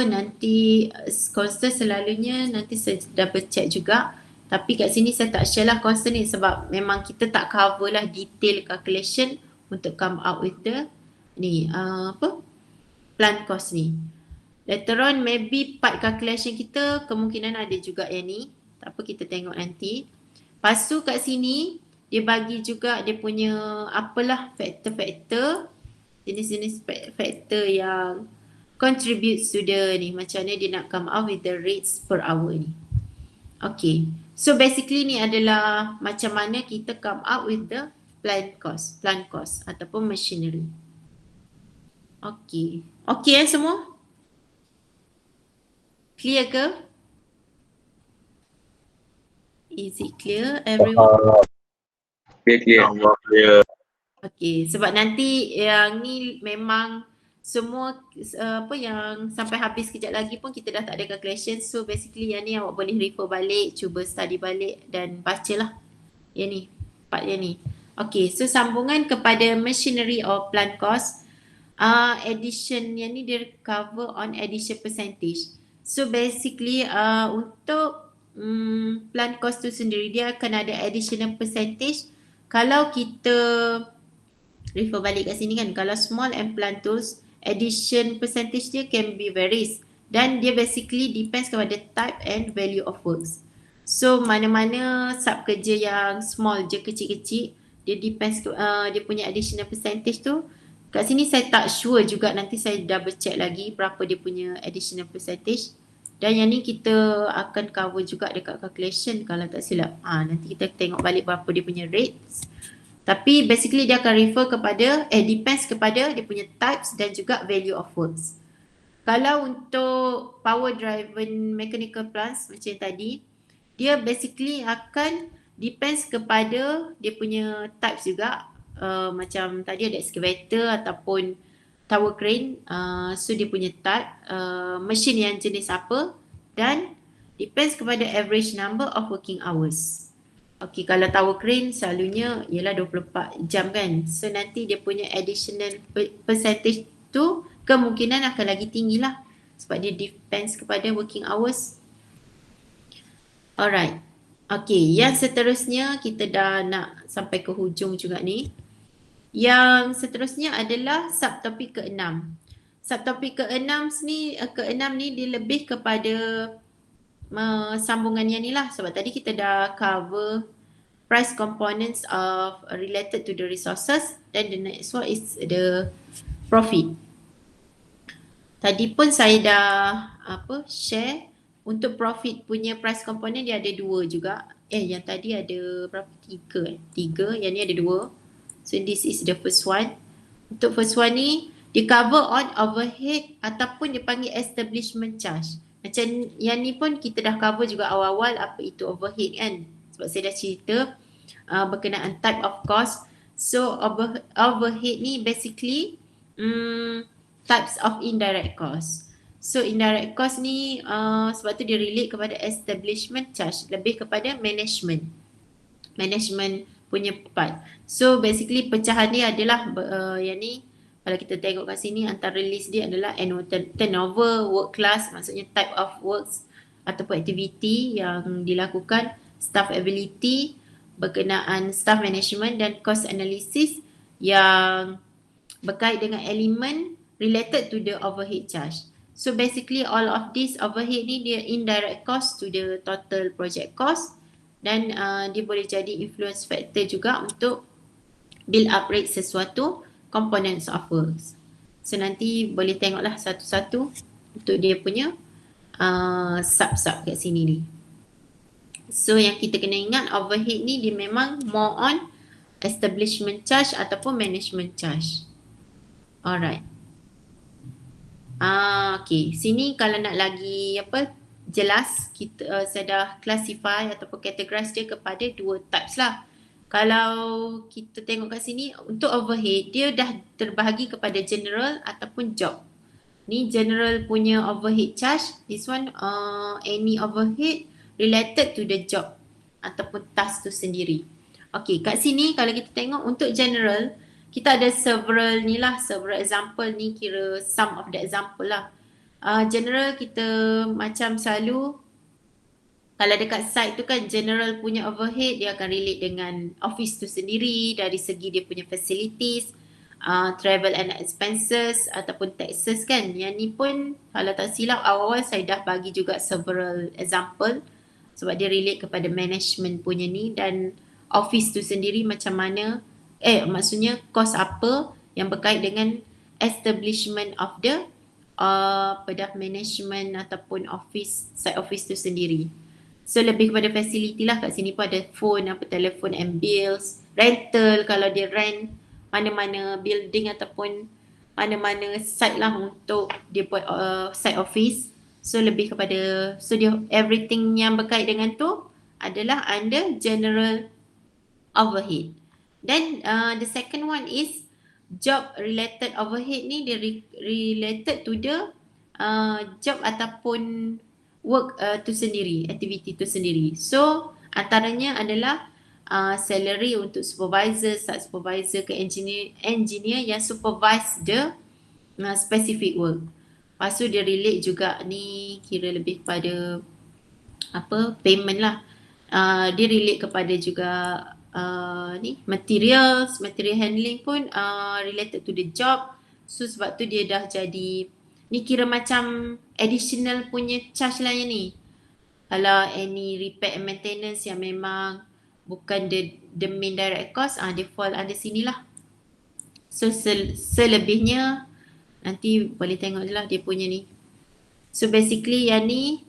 nanti constant selalunya nanti saya double check juga. Tapi kat sini saya tak share lah constant ni sebab memang kita tak cover lah detail calculation untuk come out with the ni plant cost ni. Later on maybe part calculation kita kemungkinan ada juga yang ni. Tak apa, kita tengok nanti. Lepas tu kat sini dia bagi juga dia punya factor-factor, jenis-jenis factor yang contribute to the ni, macam mana dia nak come out with the rates per hour ni. Okay, so basically ni adalah macam mana kita come out with the plant cost ataupun machinery. Okay, okay semua? Clear ke? Is it clear everyone? Clear. Ya. Okay, sebab nanti yang ni memang semua yang sampai habis kejap lagi pun kita dah tak ada calculation. So basically yang ni awak boleh refer balik, cuba study balik dan bacalah yang ni, part yang ni. Okay, so sambungan kepada machinery or plant cost. Addition yang ni dia cover on addition percentage. So basically untuk plant cost tu sendiri dia akan ada additional percentage kalau kita refer balik kat sini kan. Kalau small and plant tools, addition percentage dia can be varies. Dan dia basically depends kepada type and value of works. So mana-mana sub kerja yang small je, kecil-kecil, dia depends dia punya additional percentage tu. Kat sini saya tak sure juga, nanti saya double check lagi berapa dia punya additional percentage. Dan yang ni kita akan cover juga dekat calculation kalau tak silap. Nanti kita tengok balik berapa dia punya rates. Tapi basically dia akan refer kepada, depends kepada dia punya types dan juga value of works. Kalau untuk power driven mechanical plants macam yang tadi, dia basically akan depends kepada dia punya types juga. Macam tadi ada excavator ataupun tower crane, so dia punya type, mesin yang jenis apa, dan depends kepada average number of working hours. Okay, kalau tower crane selalunya ialah 24 jam kan, so nanti dia punya additional percentage tu kemungkinan akan lagi tinggi lah sebab dia depends kepada working hours. Alright, okay, yang seterusnya kita dah nak sampai ke hujung juga ni. Yang seterusnya adalah subtopik ke-6. Subtopik ke-6 ni dia lebih kepada sambungan yang ni lah, sebab tadi kita dah cover price components of related to the resources, dan the next one is the profit. Tadi pun saya dah share untuk profit punya price component, dia ada 2 juga. Yang tadi ada berapa? 3, yang ni ada 2. So this is the first one. Untuk first one ni, dia cover on overhead ataupun dia panggil establishment charge. Macam yang ni pun kita dah cover juga awal-awal apa itu overhead kan. Sebab saya dah cerita berkenaan type of cost. So overhead ni basically types of indirect cost. So indirect cost ni sebab tu dia relate kepada establishment charge, lebih kepada management punya part. So basically pecahan dia adalah yang ni kalau kita tengok kat sini, antara list dia adalah annual turnover, work class, maksudnya type of works ataupun activity yang dilakukan, staff ability, berkenaan staff management, dan cost analysis yang berkait dengan elemen related to the overhead charge. So basically all of this overhead ni dia indirect cost to the total project cost, dan dia boleh jadi influence factor juga untuk build up rate sesuatu components of works. So nanti boleh tengoklah satu-satu untuk dia punya sub-sub kat sini ni. So yang kita kena ingat, overhead ni dia memang more on establishment charge ataupun management charge. Alright. Okay, sini kalau nak lagi jelas, kita saya dah classify ataupun categorize dia kepada 2 types lah. Kalau kita tengok kat sini, untuk overhead dia dah terbahagi kepada general ataupun job. Ni general punya overhead charge. This one any overhead related to the job ataupun task tu sendiri. Okay, kat sini kalau kita tengok untuk general, kita ada several example ni, kira some of the example lah. General kita macam selalu kalau dekat site tu kan, general punya overhead dia akan relate dengan office tu sendiri dari segi dia punya facilities, travel and expenses ataupun taxes kan. Yang ni pun kalau tak silap awal-awal saya dah bagi juga several example sebab dia relate kepada management punya ni, dan office tu sendiri macam mana, maksudnya cost apa yang berkait dengan establishment of the management ataupun office, site office tu sendiri. So lebih kepada facility lah, kat sini pun ada phone, telefon and bills, rental kalau dia rent mana-mana building ataupun mana-mana site lah untuk dia buat site office. So lebih kepada, so dia everything yang berkait dengan tu adalah under general overhead. Then the second one is job related overhead ni, dia related to the job ataupun work tu sendiri, activity tu sendiri. So antaranya adalah salary untuk supervisor, site supervisor ke engineer yang supervise the specific work. Lepas tu dia relate juga ni, kira lebih kepada payment lah. Dia relate kepada juga ni material handling pun related to the job. So sebab tu dia dah jadi, ni kira macam additional punya charge lah yang ni. Kalau any repair and maintenance yang memang bukan the main direct cost, dia fall under sini lah. So selebihnya nanti boleh tengok je lah dia punya ni. So basically yang ni,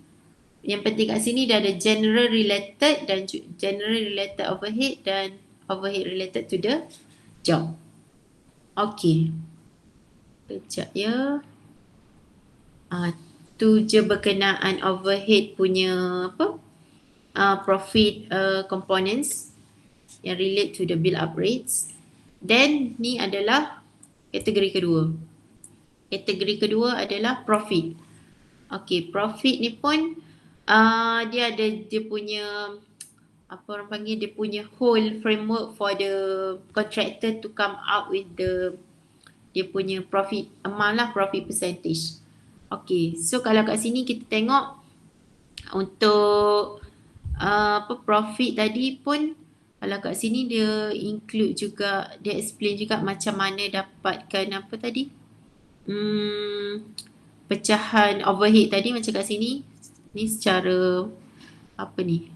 yang penting kat sini dia ada general related dan general related overhead dan overhead related to the job. Okay. Kejap ya. Tu je berkenaan overhead punya profit components yang relate to the bill up rates. Then ni adalah kategori kedua. Kategori kedua adalah profit. Okay, profit ni pun dia ada dia punya apa orang panggil, dia punya whole framework for the contractor to come out with dia punya profit amount lah, profit percentage. Okay, so kalau kat sini kita tengok untuk profit tadi pun, kalau kat sini dia include juga, dia explain juga macam mana dapatkan apa tadi, pecahan overhead tadi macam kat sini. Ni secara apa ni,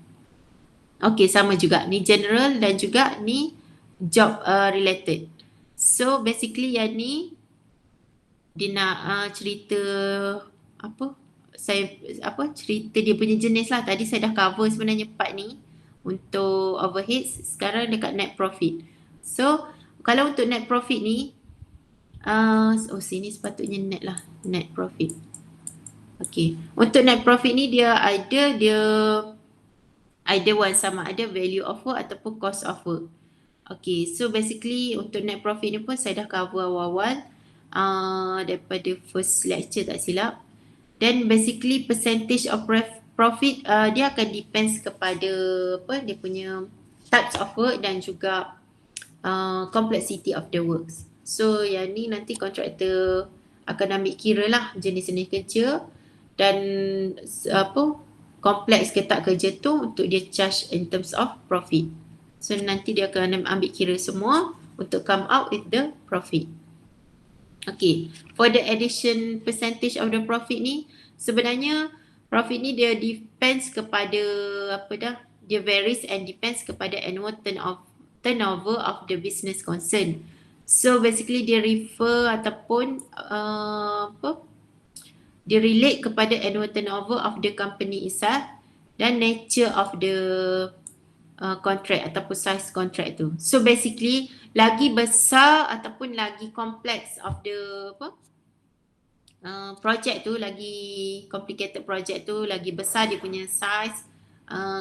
okay sama juga, ni general dan juga ni job related. So basically yang ni dia nak cerita cerita dia punya jenis lah. Tadi saya dah cover sebenarnya part ni untuk overheads. Sekarang dekat net profit. So kalau untuk net profit ni, sini sepatutnya net lah, net profit. Okay, untuk net profit ni dia either one, sama ada value of work ataupun cost of work. Okay, so basically untuk net profit ni pun saya dah cover awal-awal daripada first lecture tak silap. Then basically percentage of profit dia akan depends kepada dia punya types of work dan juga complexity of the works. So yang ni nanti kontraktor akan ambil kira lah jenis-jenis kerja dan kompleks ke tak kerja tu untuk dia charge in terms of profit. So nanti dia akan ambil kira semua untuk come out with the profit. Okay, for the addition percentage of the profit ni, sebenarnya profit ni dia depends kepada dia varies and depends kepada annual turnover of the business concern. So basically dia refer ataupun dia relate kepada annual turnover of the company itself dan nature of the contract ataupun size contract tu. So basically lagi besar ataupun lagi kompleks of the project tu, lagi complicated project tu, lagi besar dia punya size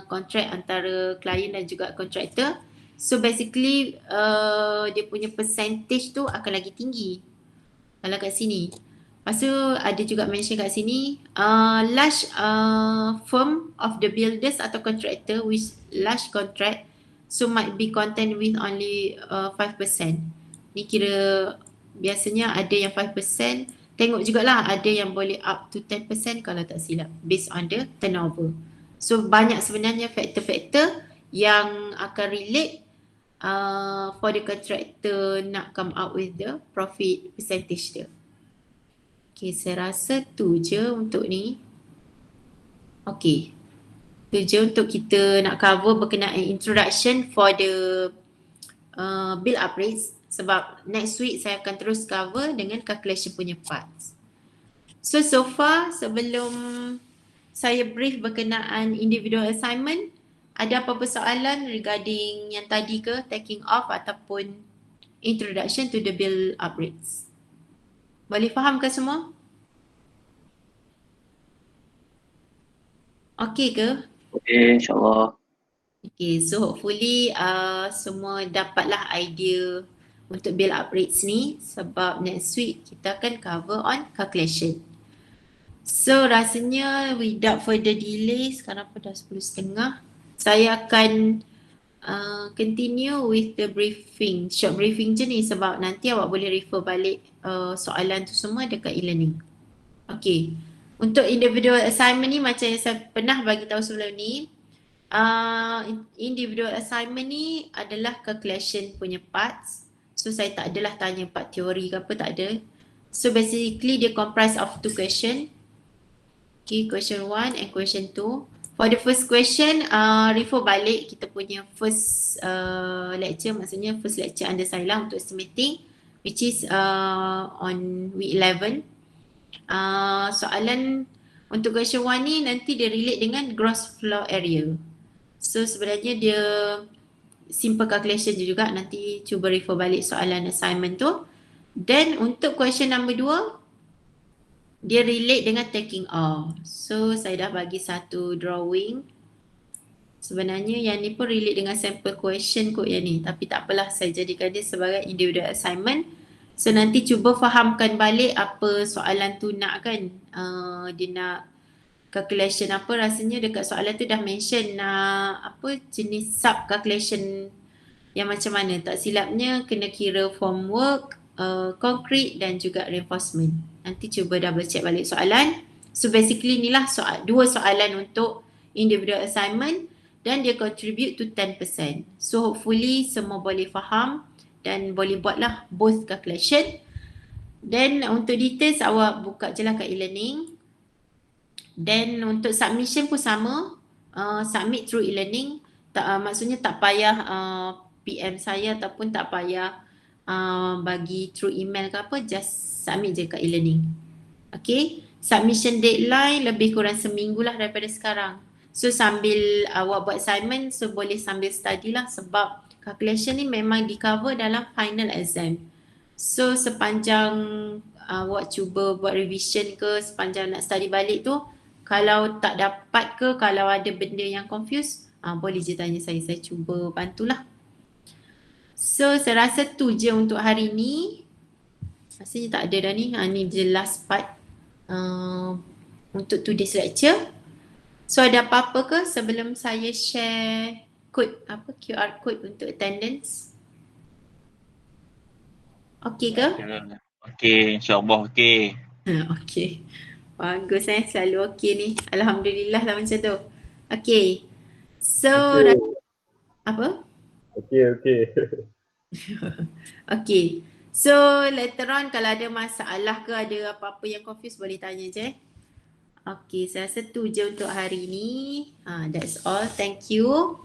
contract antara klien dan juga kontraktor. So basically dia punya percentage tu akan lagi tinggi kalau kat sini. Lepas tu ada juga mention kat sini large firm of the builders atau contractor with large contract so might be content with only 5%. Ni kira biasanya ada yang 5%, tengok jugalah ada yang boleh up to 10% kalau tak silap based on the turnover. So banyak sebenarnya faktor-faktor yang akan relate for the contractor nak come out with the profit percentage dia. Okay, saya rasa tu je untuk ni. Okay, tu je untuk kita nak cover berkenaan introduction for the bill up rates. Sebab next week saya akan terus cover dengan calculation punya parts. So far sebelum saya brief berkenaan individual assignment, ada apa-apa soalan regarding yang tadi ke, taking off ataupun introduction to the bill up rates? Boleh faham ke semua? Okay ke? Okay, insyaAllah. Okay, so hopefully semua dapatlah idea untuk bill up rates ni sebab next week kita akan cover on calculation. So rasanya without further delay, sekarang dah 10.30, saya akan continue with the briefing, short briefing je ni sebab nanti awak boleh refer balik soalan tu semua dekat e-learning. Okay, untuk individual assignment ni macam yang saya pernah bagi tahu sebelum ni, Individual assignment ni adalah calculation punya parts. So saya tak adalah tanya part teori ke apa, tak ada. So basically dia comprise of 2 question. Okay, question 1 and question 2. For the first question, refer balik kita punya first lecture, maksudnya first lecture under saya lah untuk estimating, which is on week 11. Soalan untuk question 1 ni nanti dia relate dengan gross floor area. So sebenarnya dia simple calculation je juga, nanti cuba refer balik soalan assignment tu. Then untuk question number 2, dia relate dengan taking off. So saya dah bagi satu drawing. Sebenarnya yang ni pun relate dengan sample question kot yang ni, tapi tak apalah, saya jadikan dia sebagai individual assignment. So nanti cuba fahamkan balik apa soalan tu nak kan. Dia nak calculation apa, rasanya dekat soalan tu dah mention nak apa jenis sub calculation yang macam mana. Tak silapnya kena kira formwork, concrete dan juga reinforcement. Nanti cuba double check balik soalan. So basically inilah dua soalan untuk individual assignment dan dia contribute to 10%. So hopefully semua boleh faham dan boleh buatlah both calculation. Then untuk details awak buka je lah kat e-learning. Then untuk submission pun sama, submit through e-learning. Maksudnya tak payah PM saya ataupun tak payah bagi through email ke apa, just submit je kat e-learning. Okay, submission deadline lebih kurang seminggu lah daripada sekarang. So sambil awak buat assignment, so boleh sambil study lah, sebab calculation ni memang di cover dalam final exam. So sepanjang awak cuba buat revision ke, sepanjang nak study balik tu, kalau tak dapat ke, kalau ada benda yang confused, boleh je tanya saya cuba bantulah. So saya rasa tu je untuk hari ni. Rasanya tak ada dah ni. Ni je last part untuk today's lecture. So ada apa-apa ke sebelum saya share code QR code untuk attendance? Okey ke? Okey, insyaAllah okey. Okey. Bagus selalu okey ni. Alhamdulillah lah macam tu. Okey. So apa? Okey. Okey. So later on kalau ada masalah ke, ada apa-apa yang confused, boleh tanya je. Okey, saya rasa tu je untuk hari ni. That's all. Thank you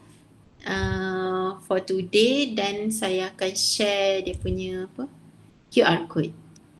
for today, dan saya akan share dia punya QR code.